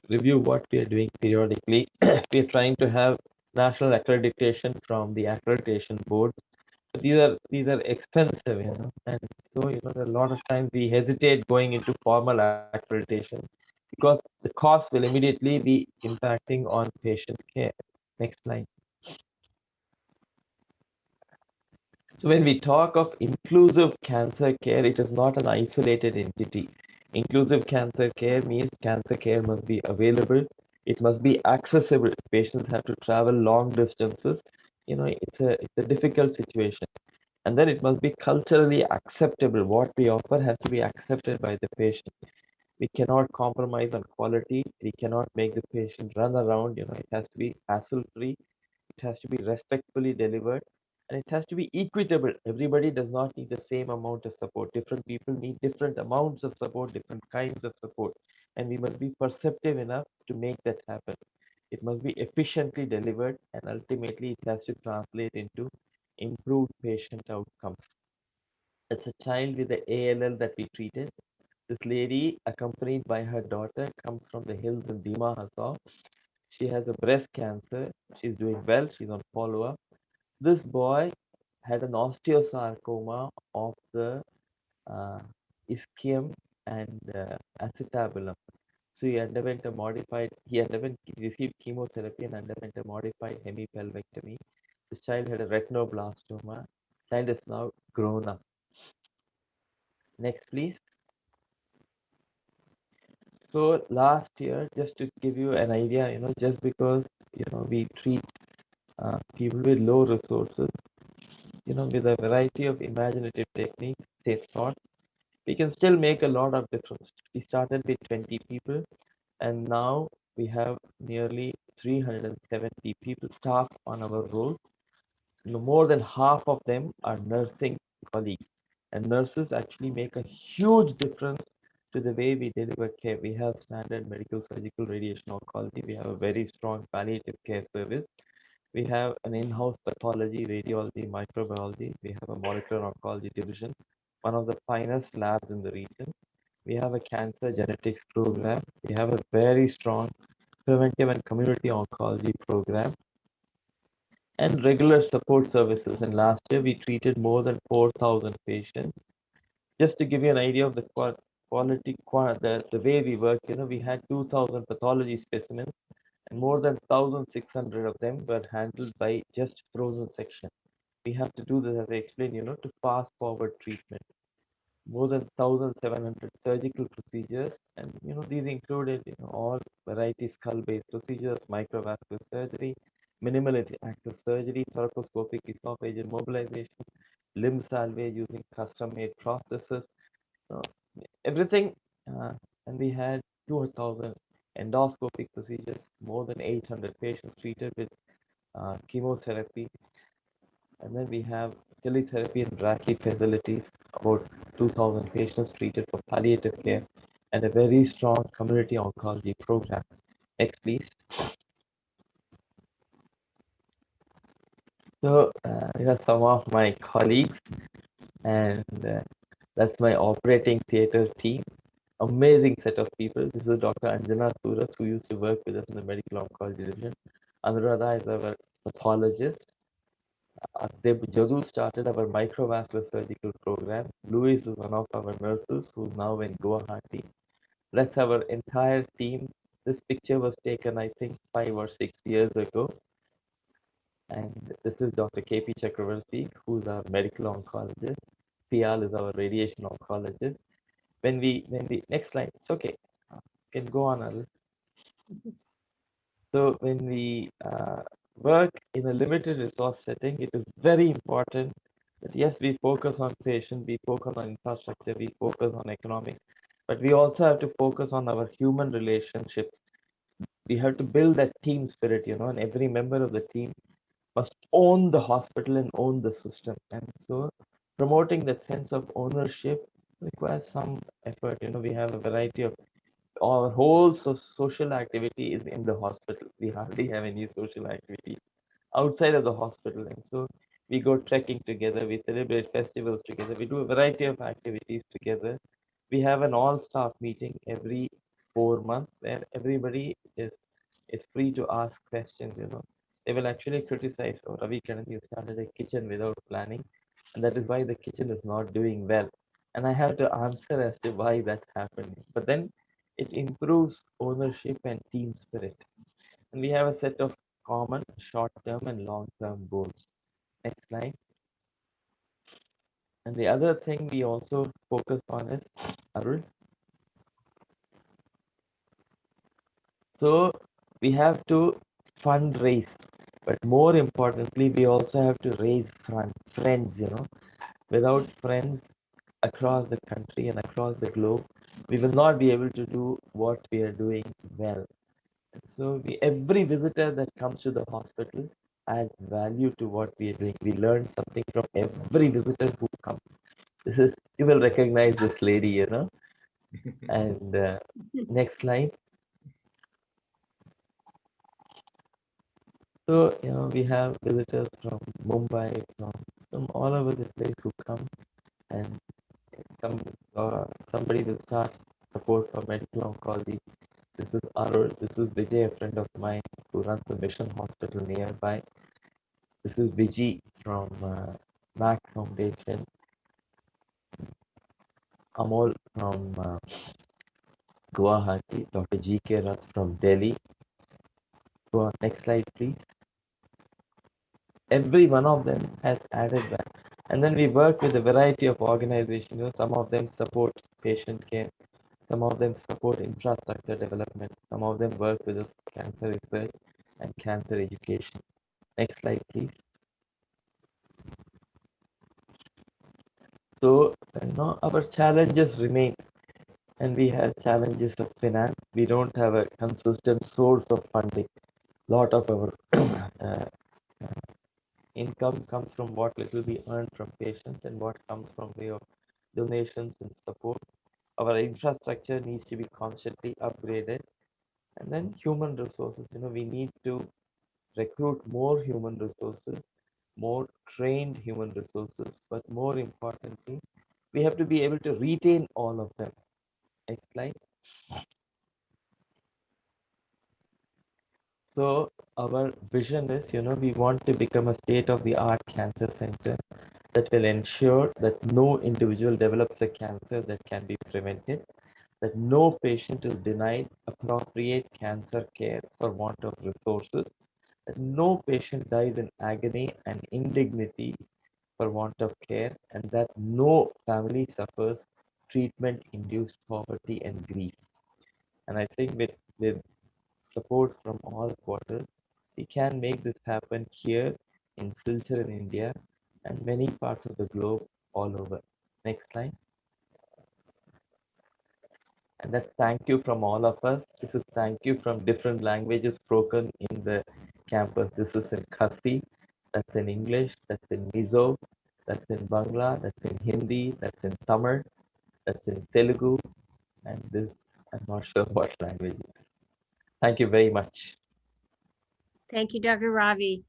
review what we are doing periodically. We are trying to have national accreditation from the accreditation board. But these are expensive, and so a lot of times we hesitate going into formal accreditation because the cost will immediately be impacting on patient care. Next slide. So when we talk of inclusive cancer care, it is not an isolated entity. Inclusive cancer care means cancer care must be available. It must be accessible. Patients have to travel long distances. It's a difficult situation. And then it must be culturally acceptable. What we offer has to be accepted by the patient. We cannot compromise on quality. We cannot make the patient run around. It has to be hassle-free. It has to be respectfully delivered, and it has to be equitable. Everybody does not need the same amount of support. Different people need different amounts of support, different kinds of support, and we must be perceptive enough to make that happen. It must be efficiently delivered, and ultimately it has to translate into improved patient outcomes. It's a child with the ALL that we treated. This lady, accompanied by her daughter, comes from the hills in Dima Hasao. She has a breast cancer. She's doing well. She's on follow-up. This boy had an osteosarcoma of the uh, ischium and acetabulum. So he received chemotherapy and underwent a modified hemipelvectomy. This child had a retinoblastoma. Child is now grown up. Next, please. So last year, just to give you an idea, just because, we treat people with low resources, with a variety of imaginative techniques, safe thought, we can still make a lot of difference. We started with 20 people, and now we have nearly 370 people, staff on our roll. More than half of them are nursing colleagues, and nurses actually make a huge difference to the way we deliver care. We have standard medical, surgical, radiation oncology. We have a very strong palliative care service. We have an in-house pathology, radiology, microbiology. We have a molecular oncology division, one of the finest labs in the region. We have a cancer genetics program. We have a very strong preventive and community oncology program and regular support services. And last year, we treated more than 4,000 patients. Just to give you an idea of the quality, the way we work, we had 2,000 pathology specimens, and more than 1,600 of them were handled by just frozen section. We have to do this, as I explained, to fast forward treatment. More than 1,700 surgical procedures, and these included all variety skull-based procedures, microvascular surgery, minimally active surgery, thoracoscopic esophageal mobilization, limb salvage using custom-made processes, uh, everything. And we had 2,000 endoscopic procedures, more than 800 patients treated with chemotherapy, and then we have teletherapy and brachy facilities, about 2,000 patients treated for palliative care, and a very strong community oncology program. Next, please. So, these are some of my colleagues, and that's my operating theater team. Amazing set of people. This is Dr. Anjana Suras, who used to work with us in the medical oncology division. Anuradha is our pathologist. Jadu started our microvascular surgical program. Louis is one of our nurses who's now in Guwahati. That's our entire team. This picture was taken, I think, 5 or 6 years ago. And this is Dr. KP Chakravarti, who's our medical oncologist. Pial is our radiation oncologist. Next slide, it's okay. You can go on, Arul. So when we work in a limited resource setting, it is very important But yes, we focus on patient, we focus on infrastructure, we focus on economics, but we also have to focus on our human relationships. We have to build that team spirit, and every member of the team must own the hospital and own the system. And so promoting that sense of ownership requires some effort. We have a variety of our whole social activity is in the hospital. We hardly have any social activity outside of the hospital. And so we go trekking together, we celebrate festivals together, we do a variety of activities together. We have an all-staff meeting every 4 months where everybody is free to ask questions. They will actually criticize, oh, Ravi Kanna, you started a kitchen without planning, and that is why the kitchen is not doing well. And I have to answer as to why that's happening. But then it improves ownership and team spirit. And we have a set of common short-term and long-term goals. Next slide. And the other thing we also focus on is Arul. So we have to fundraise, but more importantly, we also have to raise friends. Without friends across the country and across the globe, we will not be able to do what we are doing well. So every visitor that comes to the hospital adds value to what we are doing. We learn something from every visitor who comes. You will recognize this lady. And next slide. So we have visitors from Mumbai, from all over the place who come, and somebody will start support for medical oncology. This is Arul. This is Vijay, a friend of mine who runs a mission hospital nearby. This is Vijay from Mac Foundation. Amol from Guwahati. Dr. G.K. Rath from Delhi. Go on, next slide, please. Every one of them has added that. And then we work with a variety of organizations. Some of them support patient care. Some of them support infrastructure development. Some of them work with us cancer research and cancer education. Next slide, please. So, our challenges remain, and we have challenges of finance. We don't have a consistent source of funding. A lot of our income comes from what little we earn from patients and what comes from way of donations and support. Our infrastructure needs to be constantly upgraded. And then human resources, we need to recruit more human resources, more trained human resources, but more importantly, we have to be able to retain all of them. Next slide. So our vision is, we want to become a state-of-the-art cancer center that will ensure that no individual develops a cancer that can be prevented, that no patient is denied appropriate cancer care for want of resources, that no patient dies in agony and indignity for want of care, and that no family suffers treatment-induced poverty and grief. And I think with support from all quarters, we can make this happen here in Silchar in India and many parts of the globe all over. Next slide. And that's thank you from all of us. This is thank you from different languages spoken in the campus. This is in Khasi, that's in English, that's in Mizo, that's in Bangla, that's in Hindi, that's in Tamil, that's in Telugu, and this, I'm not sure what language it is. Thank you very much. Thank you, Dr. Ravi.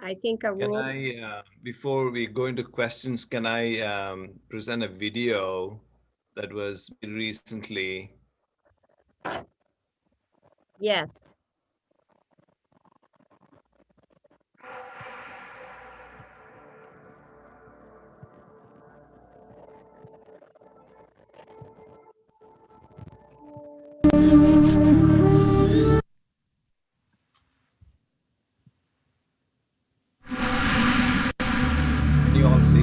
I think Can Arul, I, before we go into questions, can I present a video that was made recently? yes. Can you all see?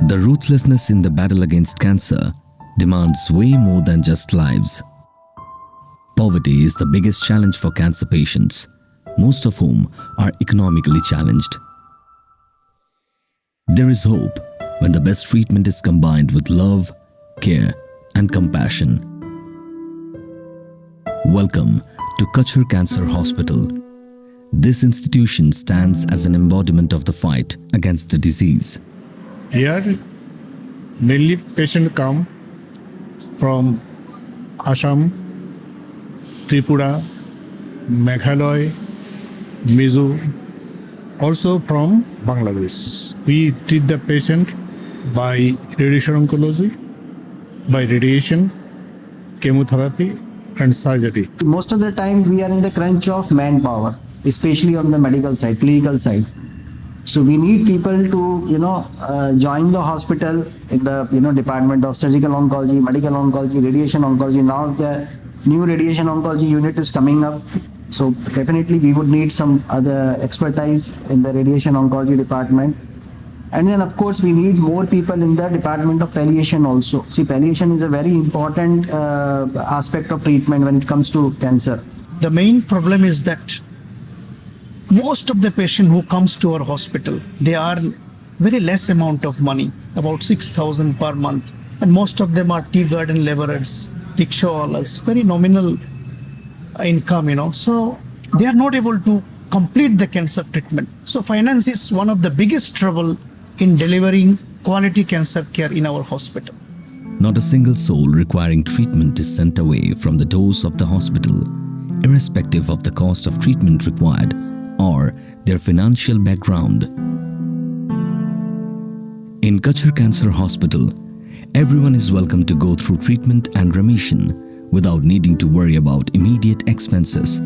The ruthlessness in the battle against cancer demands way more than just lives. Poverty is the biggest challenge for cancer patients, most of whom are economically challenged. There is hope when the best treatment is combined with love, care, and compassion. Welcome to Kachar Cancer Hospital. This institution stands as an embodiment of the fight against the disease. Here, mainly patients come from Assam, Tripura, Meghalaya, Mizo, also from Bangladesh. We treat the patient by radiation oncology, by radiation, chemotherapy, and surgery. Most of the time we are in the crunch of manpower, especially on the medical side, clinical side. So we need people to, join the hospital in the, department of surgical oncology, medical oncology, radiation oncology. Now the new radiation oncology unit is coming up. So definitely we would need some other expertise in the radiation oncology department. And then of course we need more people in the department of palliation also. See, palliation is a very important aspect of treatment when it comes to cancer. The main problem is that most of the patient who comes to our hospital, they are very less amount of money, about 6,000 per month. And most of them are tea garden laborers, rickshawwalas, very nominal income, So they are not able to complete the cancer treatment. So finance is one of the biggest trouble in delivering quality cancer care in our hospital. Not a single soul requiring treatment is sent away from the doors of the hospital, irrespective of the cost of treatment required or their financial background. In Kachar Cancer Hospital, everyone is welcome to go through treatment and remission without needing to worry about immediate expenses.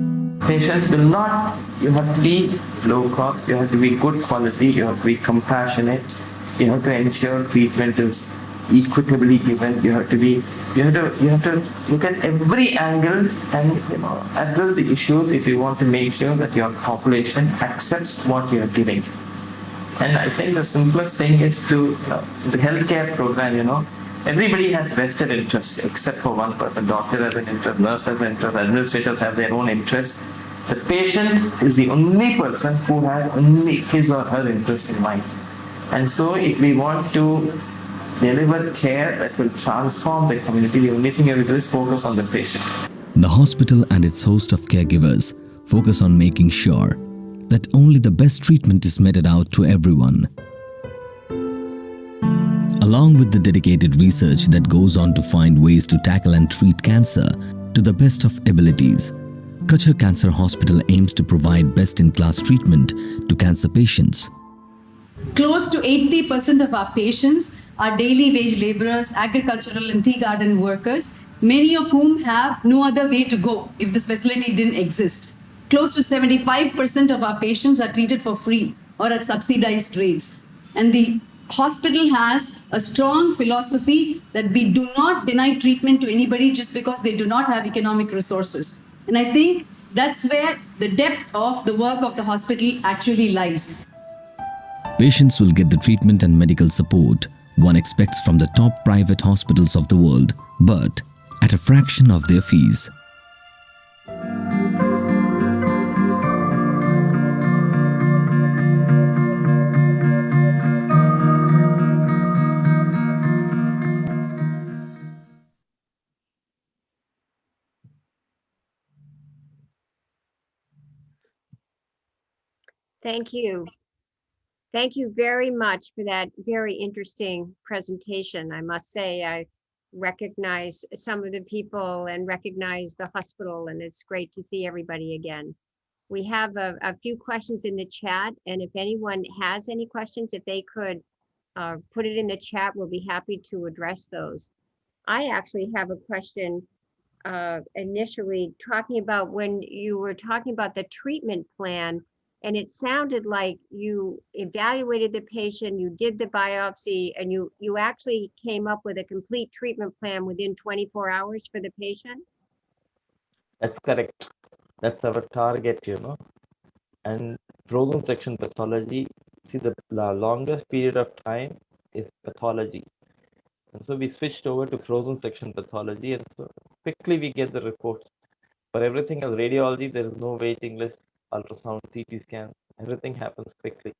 Patients will not, you have to be low cost, you have to be good quality, you have to be compassionate, you have to ensure treatment is equitably given, you have to look at every angle and address the issues if you want to make sure that your population accepts what you are giving. And I think the simplest thing is to the healthcare program, everybody has vested interests except for one person. Doctor has an interest, nurse has an interest, administrators have their own interests. The patient is the only person who has only his or her interest in mind. And so if we want to deliver care that will transform the community, the only thing we do is focus on the patient. The hospital and its host of caregivers focus on making sure that only the best treatment is meted out to everyone. Along with the dedicated research that goes on to find ways to tackle and treat cancer to the best of abilities, Kachar Cancer Hospital aims to provide best-in-class treatment to cancer patients. Close to 80% of our patients are daily wage laborers, agricultural and tea garden workers, many of whom have no other way to go if this facility didn't exist. Close to 75% of our patients are treated for free or at subsidized rates. And the hospital has a strong philosophy that we do not deny treatment to anybody just because they do not have economic resources. And I think that's where the depth of the work of the hospital actually lies. Patients will get the treatment and medical support one expects from the top private hospitals of the world, but at a fraction of their fees. Thank you. Thank you very much for that very interesting presentation. I must say, I recognize some of the people and recognize the hospital, and it's great to see everybody again. We have a few questions in the chat, and if anyone has any questions, if they could put it in the chat, we'll be happy to address those. I actually have a question initially talking about when you were talking about the treatment plan. And it sounded like you evaluated the patient, you did the biopsy, and you actually came up with a complete treatment plan within 24 hours for the patient? That's correct. That's our target, And frozen section pathology, see the longest period of time is pathology. And so we switched over to frozen section pathology, and so quickly we get the reports. For everything else, radiology, there is no waiting list, ultrasound, CT scan, everything happens quickly.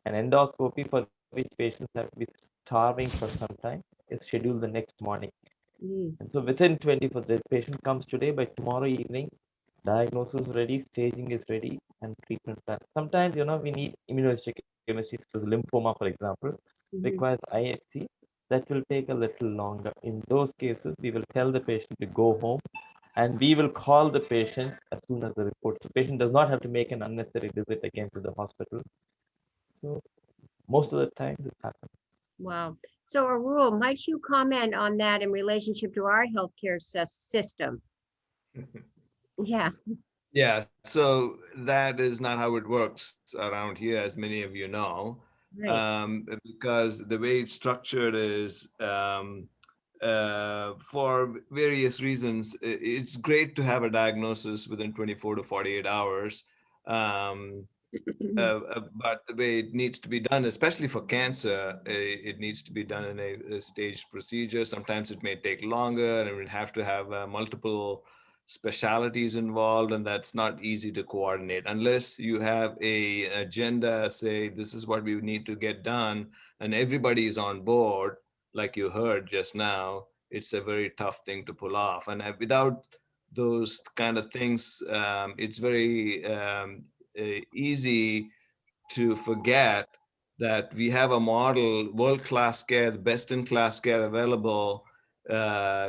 An endoscopy for which patients have been starving for some time is scheduled the next morning. Mm. And so within 24, the patient comes today, by tomorrow evening, diagnosis ready, staging is ready, and treatment plan. Sometimes, we need immunohistochemistry, so lymphoma, for example, Mhm. requires IHC. That will take a little longer. In those cases, we will tell the patient to go home, and we will call the patient as soon as the report. The patient does not have to make an unnecessary visit again to the hospital. So most of the time, this happens. Wow. So Arul, might you comment on that in relationship to our healthcare system? Yeah. Yeah, so that is not how it works around here, as many of you know, Right. because the way it's structured is for various reasons. It's great to have a diagnosis within 24 to 48 hours. Um, but the way it needs to be done, especially for cancer, it needs to be done in a staged procedure. Sometimes it may take longer, and it would have to have multiple specialities involved, and that's not easy to coordinate unless you have a agenda. Say this is what we need to get done, and everybody is on board. Like you heard just now, it's a very tough thing to pull off, and without those kind of things, it's very easy to forget that we have a model, world-class care, the best-in-class care available.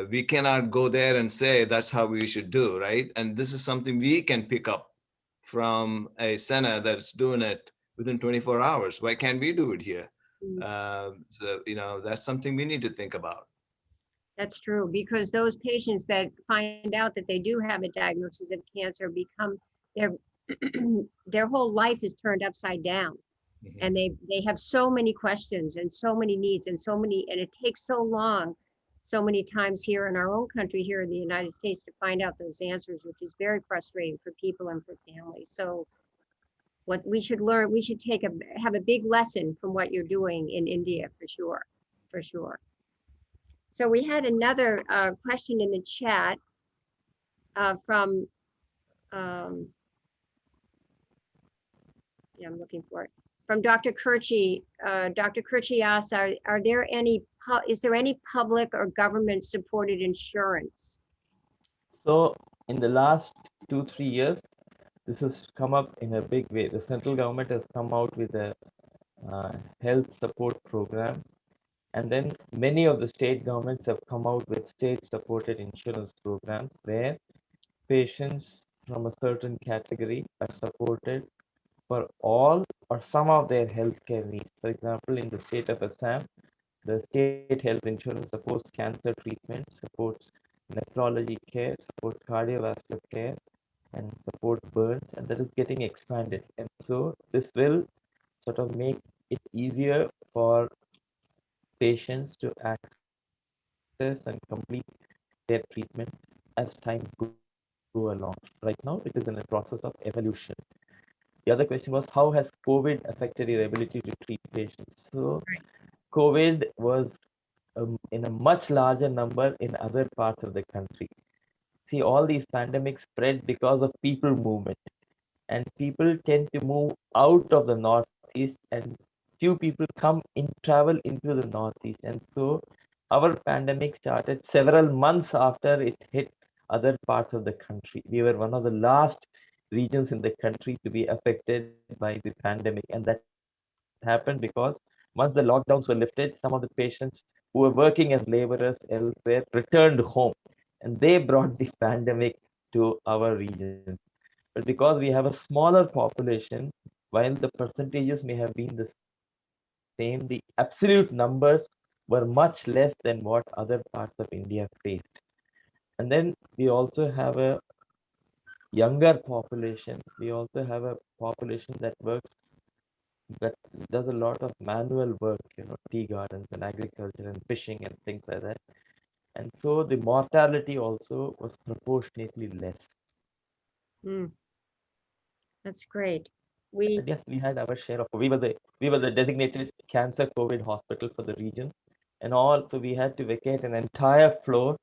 We cannot go there and say that's how we should do, right? And this is something we can pick up from a center that's doing it within 24 hours. Why can't we do it here? So, that's something we need to think about. That's true, because those patients that find out that they do have a diagnosis of cancer become their their whole life is turned upside down. Mhm. And they have so many questions and so many needs and and it takes so long, so many times here in our own country, here in the United States, to find out those answers, which is very frustrating for people and for families. So what we should learn, we should have a big lesson from what you're doing in India, for sure, for sure. So we had another question in the chat from, yeah, I'm looking for it, from Dr. Kirchi. Dr. Kirchi asks, is there any public or government supported insurance? So in the last 2-3 years, this has come up in a big way. The central government has come out with a health support program, and then many of the state governments have come out with state-supported insurance programs where patients from a certain category are supported for all or some of their healthcare needs. For example, in the state of Assam, the state health insurance supports cancer treatment, supports nephrology care, supports cardiovascular care, and support burns, and that is getting expanded. And so this will sort of make it easier for patients to access and complete their treatment as time go along. Right now, it is in a process of evolution. The other question was, how has COVID affected your ability to treat patients? So COVID was in a much larger number in other parts of the country. See, all these pandemics spread because of people movement, and people tend to move out of the northeast, and few people come in travel into the northeast, and so our pandemic started several months after it hit other parts of the country. We were one of the last regions in the country to be affected by the pandemic, and that happened because once the lockdowns were lifted, some of the patients who were working as laborers elsewhere returned home, and they brought the pandemic to our region. But because we have a smaller population, while the percentages may have been the same, the absolute numbers were much less than what other parts of India faced. And then we also have a younger population. We also have a population that does a lot of manual work, tea gardens and agriculture and fishing and things like that. And so the mortality also was proportionately less. Mm, that's great. We, Yes, we had our share of. We were the designated cancer COVID hospital for the region, and also we had to vacate an entire floor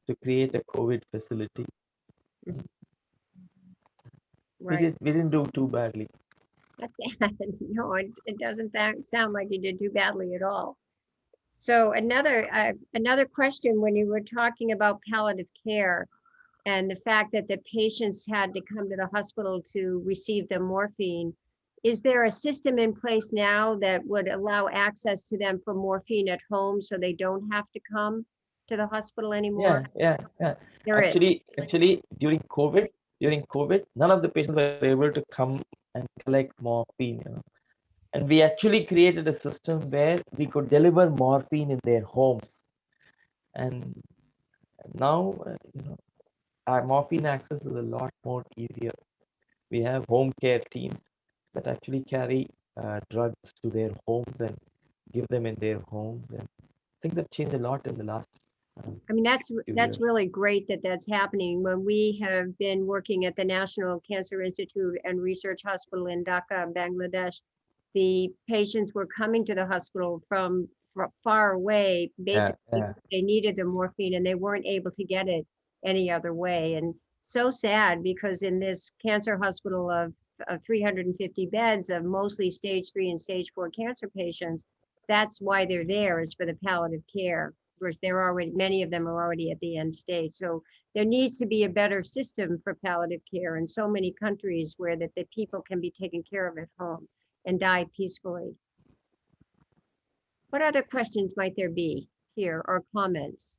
to create a COVID facility. right. We didn't do too badly. No, it doesn't sound like you did too badly at all. So another question, when you were talking about palliative care and the fact that the patients had to come to the hospital to receive the morphine, is there a system in place now that would allow access to them for morphine at home so they don't have to come to the hospital anymore? Yeah. There is. Actually, during COVID, none of the patients were able to come and collect morphine, And we actually created a system where we could deliver morphine in their homes. And now, our morphine access is a lot more easier. We have home care teams that actually carry drugs to their homes and give them in their homes. And things have changed a lot in the last I mean, that's few that's years. really great that that's happening. When we have been working at the National Cancer Institute and Research Hospital in Dhaka, Bangladesh, the patients were coming to the hospital from far away. Basically, Yeah. they needed the morphine and they weren't able to get it any other way. And so sad, because in this cancer hospital of 350 beds of mostly stage 3 and stage 4 cancer patients, that's why they're there, is for the palliative care. Of course, many of them are already at the end stage. So there needs to be a better system for palliative care in so many countries where that the people can be taken care of at home and die peacefully. What other questions might there be here, or comments?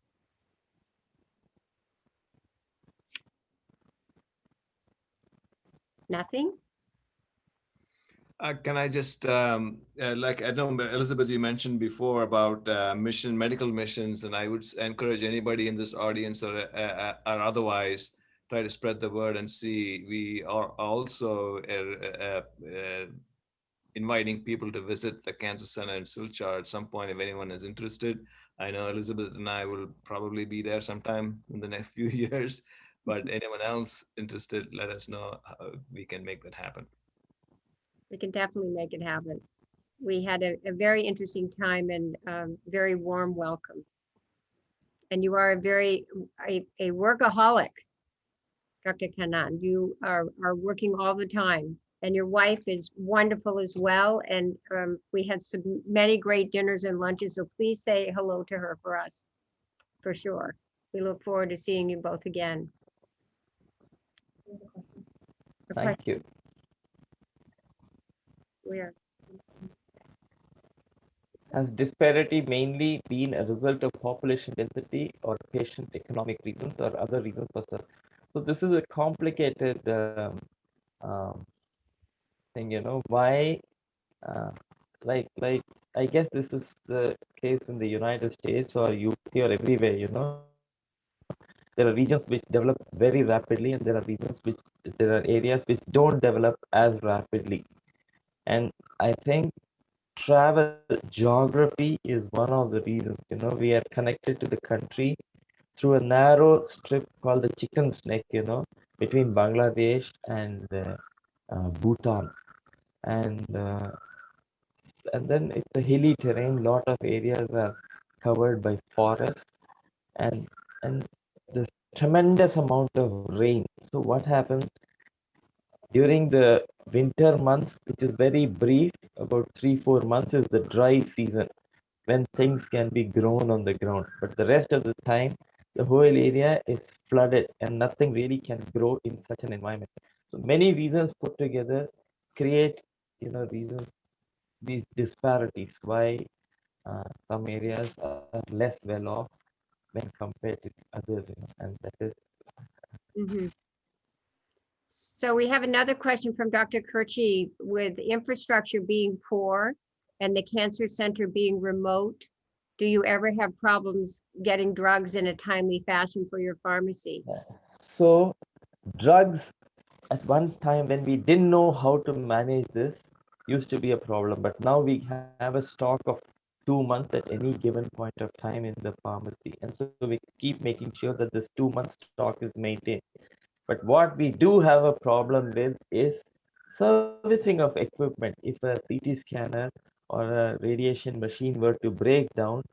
Nothing? Can I just, like, I know Elizabeth, you mentioned before about medical missions, and I would encourage anybody in this audience or otherwise, try to spread the word and see. We are also inviting people to visit the Cancer Center in Silchar at some point if anyone is interested. I know Elizabeth and I will probably be there sometime in the next few years, but anyone else interested, let us know how we can make that happen. We can definitely make it happen. We had a very interesting time and very warm welcome. And you are a workaholic, Dr. Kannan. You are working all the time. And your wife is wonderful as well. And we had many great dinners and lunches. So please say hello to her for us, for sure. We look forward to seeing you both again. Thank you. Where? Has disparity mainly been a result of population density or patient economic reasons or other reasons for such? So this is a complicated thing, why, like I guess this is the case in the United States or UK or everywhere, there are regions which develop very rapidly and there are areas which don't develop as rapidly. And I think travel geography is one of the reasons. We are connected to the country through a narrow strip called the Chicken Neck, between Bangladesh and Bhutan, and then it's a hilly terrain. Lot of areas are covered by forest, and there's tremendous amount of rain. So what happens during the winter months, which is very brief, about 3-4 months, is the dry season when things can be grown on the ground. But the rest of the time, the whole area is flooded and nothing really can grow in such an environment. So many reasons put together create, these disparities, why some areas are less well off when compared to others, and that is. Mm-hmm. So we have another question from Dr. Kirchi. With infrastructure being poor and the cancer center being remote, do you ever have problems getting drugs in a timely fashion for your pharmacy? So drugs at one time when we didn't know how to manage this used to be a problem, but now we have a stock of 2 months at any given point of time in the pharmacy, and so we keep making sure that this 2 month stock is maintained. But what we do have a problem with is servicing of equipment. If a CT scanner or a radiation machine were to break down,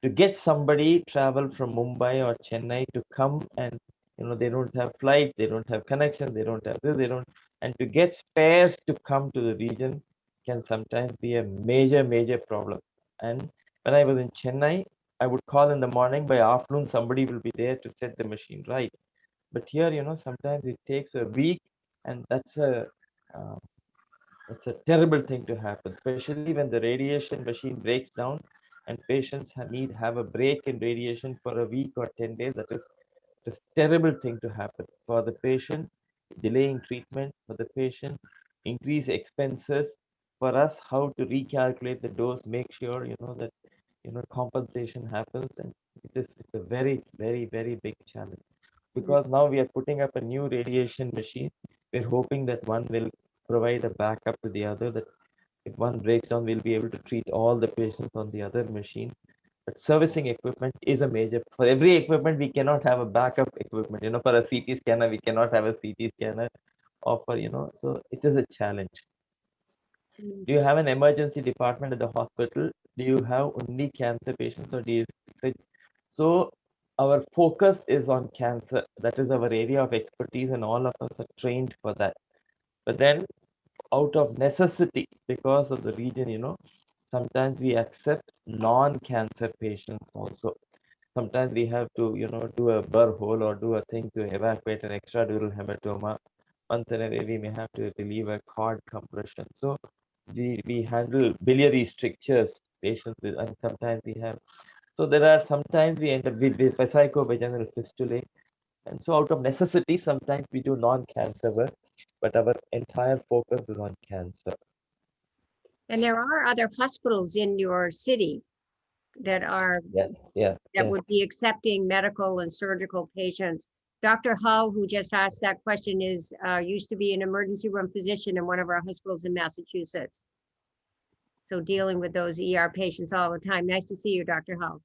to get somebody travel from Mumbai or Chennai to come, and they don't have flight, they don't have connection, they don't have this, they don't, and to get spares to come to the region can sometimes be a major problem. And when I was in Chennai, I would call in the morning, by afternoon somebody will be there to set the machine right. But here, sometimes it takes a week, and uh, that's a terrible thing to happen, especially when the radiation machine breaks down and patients have a break in radiation for a week or 10 days. That is a terrible thing to happen for the patient, delaying treatment for the patient, increase expenses for us, how to recalculate the dose, make sure, that, compensation happens. And it's a very big challenge, because now we are putting up a new radiation machine. We're hoping that one will provide a backup to the other, that if one breaks down, we'll be able to treat all the patients on the other machine. But servicing equipment is a major. For every equipment, we cannot have a backup equipment. For a CT scanner, we cannot have a CT scanner. Or so it is a challenge. Do you have an emergency department at the hospital? Do you have only cancer patients, or do you? So our focus is on cancer. That is our area of expertise, and all of us are trained for that. But then, out of necessity, because of the region, sometimes we accept non-cancer patients also. Sometimes we have to, do a burr hole or do a thing to evacuate an extradural hematoma. Once in a way, we may have to relieve a cord compression. So we handle biliary strictures patients with, and sometimes we have. So there are sometimes we end up with vesicovaginal fistulae. And so out of necessity, sometimes we do non-cancer work, but our entire focus is on cancer. And there are other hospitals in your city that are would be accepting medical and surgical patients. Dr. Hull, who just asked that question, used to be an emergency room physician in one of our hospitals in Massachusetts. So dealing with those ER patients all the time. Nice to see you, Dr. Hull.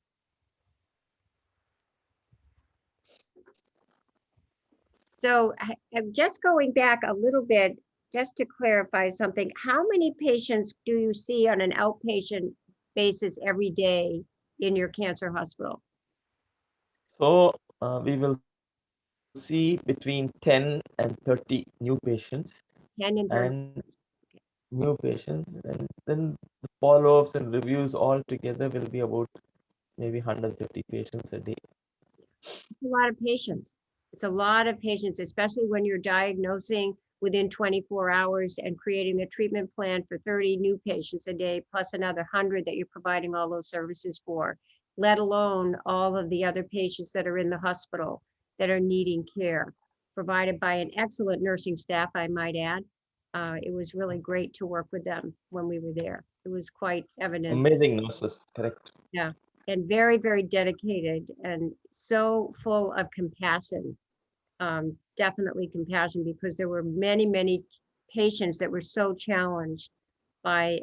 So just going back a little bit, just to clarify something, how many patients do you see on an outpatient basis every day in your cancer hospital? So we will see between 10 and 30 new patients. 10 and 30. And new patients, and then the follow-ups and reviews all together will be about maybe 150 patients a day. It's a lot of patients. It's a lot of patients, especially when you're diagnosing within 24 hours and creating a treatment plan for 30 new patients a day, plus another 100 that you're providing all those services for, let alone all of the other patients that are in the hospital that are needing care, provided by an excellent nursing staff, I might add. It was really great to work with them when we were there. It was quite evident. Amazing nurses, correct. Yeah, and very dedicated and so full of compassion. Definitely compassion, because there were many patients that were so challenged by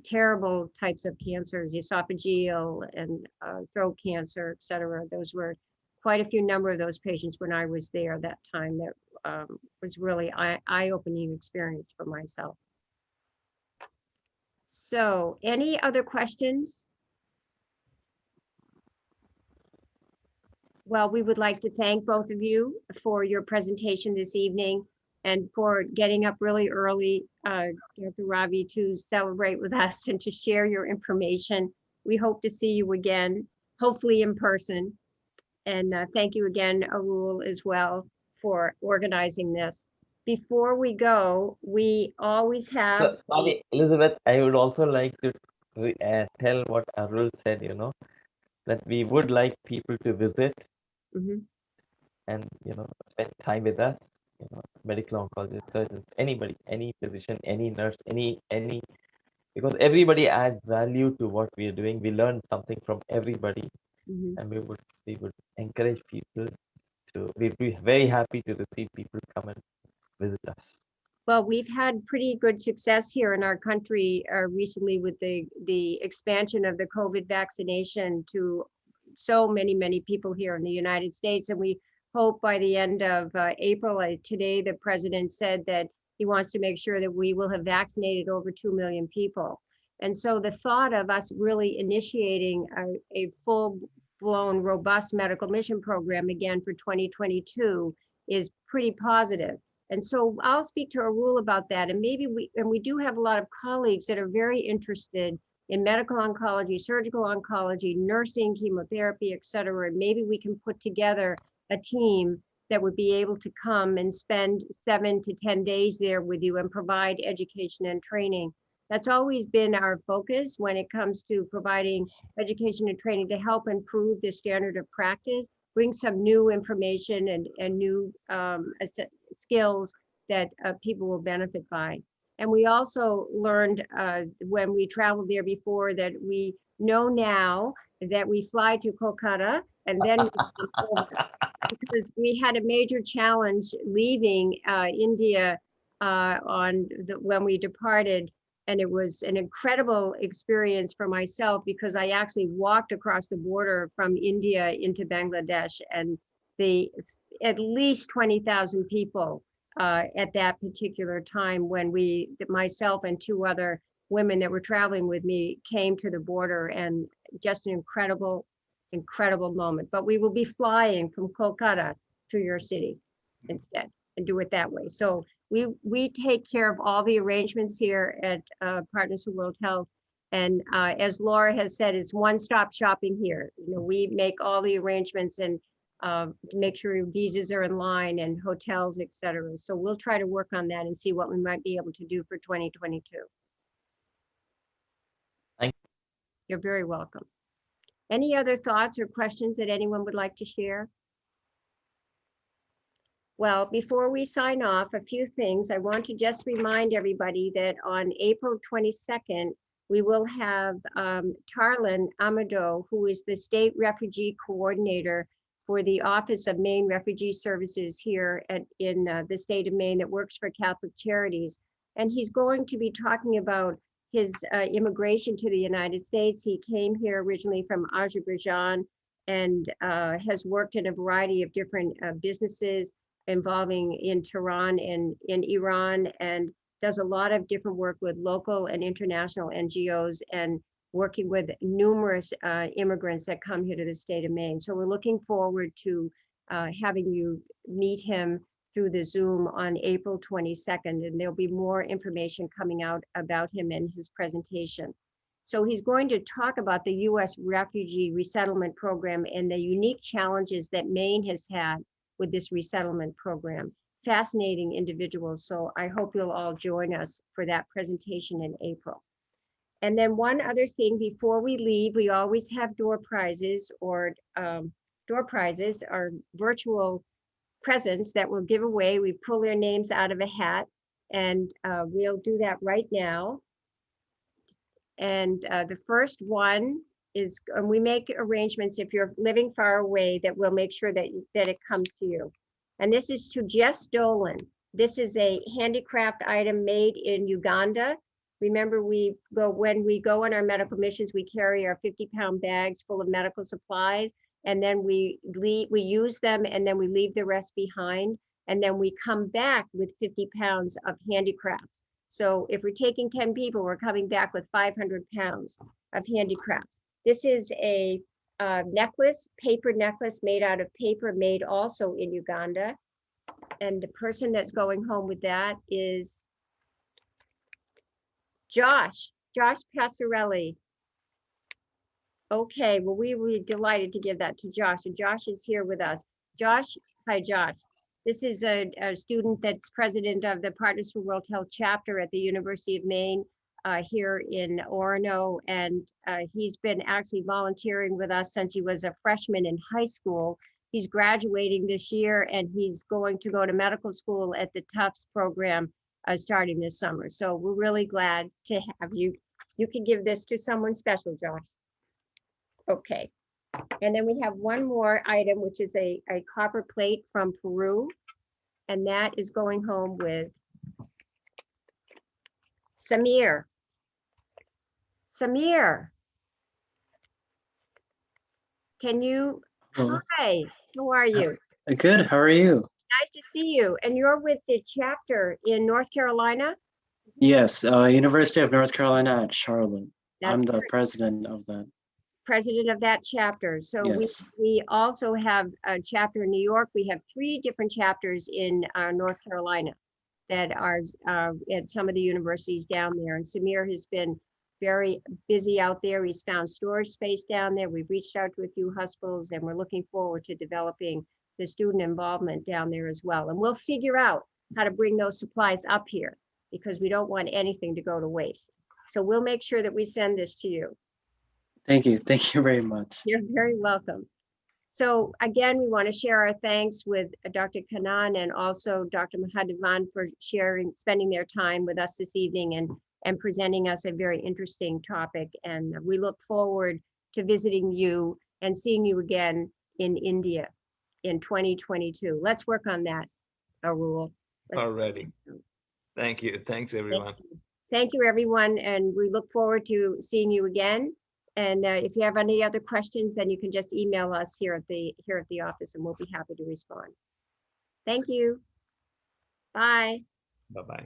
terrible types of cancers, esophageal and throat cancer, et cetera. Those were quite a few number of those patients when I was there that time. That was really eye-opening experience for myself. So any other questions? Well, we would like to thank both of you for your presentation this evening and for getting up really early, Dr. Ravi, to celebrate with us and to share your information. We hope to see you again, hopefully in person. And thank you again, Arul, as well, for organizing this. Before we go, we always have. So, sorry, Elizabeth, I would also like to tell what Arul said, that we would like people to visit and, spend time with us, medical oncologists, surgeons, anybody, any physician, any nurse, any, because everybody adds value to what we are doing. We learn something from everybody, and we would encourage people we'd be very happy to receive people come and visit us. Well, we've had pretty good success here in our country recently with the expansion of the COVID vaccination to so many people here in the United States. And we hope by the end of April, today the president said that he wants to make sure that we will have vaccinated over 2 million people. And so the thought of us really initiating a full-blown, robust medical mission program again for 2022 is pretty positive. And so I'll speak to Arul about that. And maybe we do have a lot of colleagues that are very interested in medical oncology, surgical oncology, nursing, chemotherapy, et cetera. And maybe we can put together a team that would be able to come and spend 7 to 10 days there with you and provide education and training. That's always been our focus when it comes to providing education and training to help improve the standard of practice, bring some new information and new skills that people will benefit by. And we also learned when we traveled there before that we know now that we fly to Kolkata and then because we had a major challenge leaving India when we departed. And it was an incredible experience for myself because I actually walked across the border from India into Bangladesh, and at least 20,000 people at that particular time when myself and 2 other women that were traveling with me came to the border, and just an incredible moment. But we will be flying from Kolkata to your city instead and do it that way. So we take care of all the arrangements here at Partners for World Health. And as Laura has said, it's one-stop shopping here. You know, we make all the arrangements and to make sure visas are in line and hotels, et cetera. So we'll try to work on that and see what we might be able to do for 2022. Thank you. You're very welcome. Any other thoughts or questions that anyone would like to share? Well, before we sign off, a few things. I want to just remind everybody that on April 22nd, we will have Tarlan Amado, who is the State Refugee Coordinator for the Office of Maine Refugee Services here in the state of Maine that works for Catholic Charities. And he's going to be talking about his immigration to the United States. He came here originally from Azerbaijan and has worked in a variety of different businesses involving in Tehran and in Iran, and does a lot of different work with local and international NGOs and working with numerous immigrants that come here to the state of Maine. So we're looking forward to having you meet him through the Zoom on April 22nd, and there'll be more information coming out about him in his presentation. So he's going to talk about the U.S. Refugee Resettlement Program and the unique challenges that Maine has had with this resettlement program. Fascinating individuals. So I hope you'll all join us for that presentation in April. And then one other thing before we leave, we always have door prizes or virtual presents that we'll give away. We pull their names out of a hat, and we'll do that right now. And the first one is, we make arrangements if you're living far away that we'll make sure that it comes to you. And this is to Jess Dolan. This is a handicraft item made in Uganda. Remember, when we go on our medical missions, we carry our 50-pound bags full of medical supplies, and then we use them, and then we leave the rest behind, and then we come back with 50 pounds of handicrafts. So if we're taking 10 people, we're coming back with 500 pounds of handicrafts. This is a necklace, paper necklace made out of paper, made also in Uganda. And the person that's going home with that is Josh Passarelli. Okay, well, we were delighted to give that to Josh. And Josh is here with us. Josh, hi, Josh. This is a student that's president of the Partners for World Health chapter at the University of Maine here in Orono. And he's been actually volunteering with us since he was a freshman in high school. He's graduating this year, and he's going to go to medical school at the Tufts program starting this summer. So we're really glad to have you. You can give this to someone special, Josh. Okay. And then we have one more item, which is a copper plate from Peru. And that is going home with Samir. Samir. Can you, Hello. hi, how are you? Good. How are you? Nice to see you. And you're with the chapter in North Carolina? Yes, University of North Carolina at Charlotte. That's I'm the great. president of that. President of that chapter. So Yes. we also have a chapter in New York. We have 3 different chapters in North Carolina that are at some of the universities down there. And Samir has been very busy out there. He's found storage space down there. We've reached out to a few hospitals, and we're looking forward to developing the student involvement down there as well. And we'll figure out how to bring those supplies up here, because we don't want anything to go to waste. So we'll make sure that we send this to you. Thank you. Thank you very much. You're very welcome. So again, we want to share our thanks with Dr. Kanna and also Dr. Mahadevan for spending their time with us this evening and presenting us a very interesting topic. And we look forward to visiting you and seeing you again in India in 2022. Let's work on that, Arul. Already. Thank you. Thanks, everyone. Thank you, everyone. And we look forward to seeing you again. And if you have any other questions, then you can just email us here at the office, and we'll be happy to respond. Thank you. Bye. Bye-bye.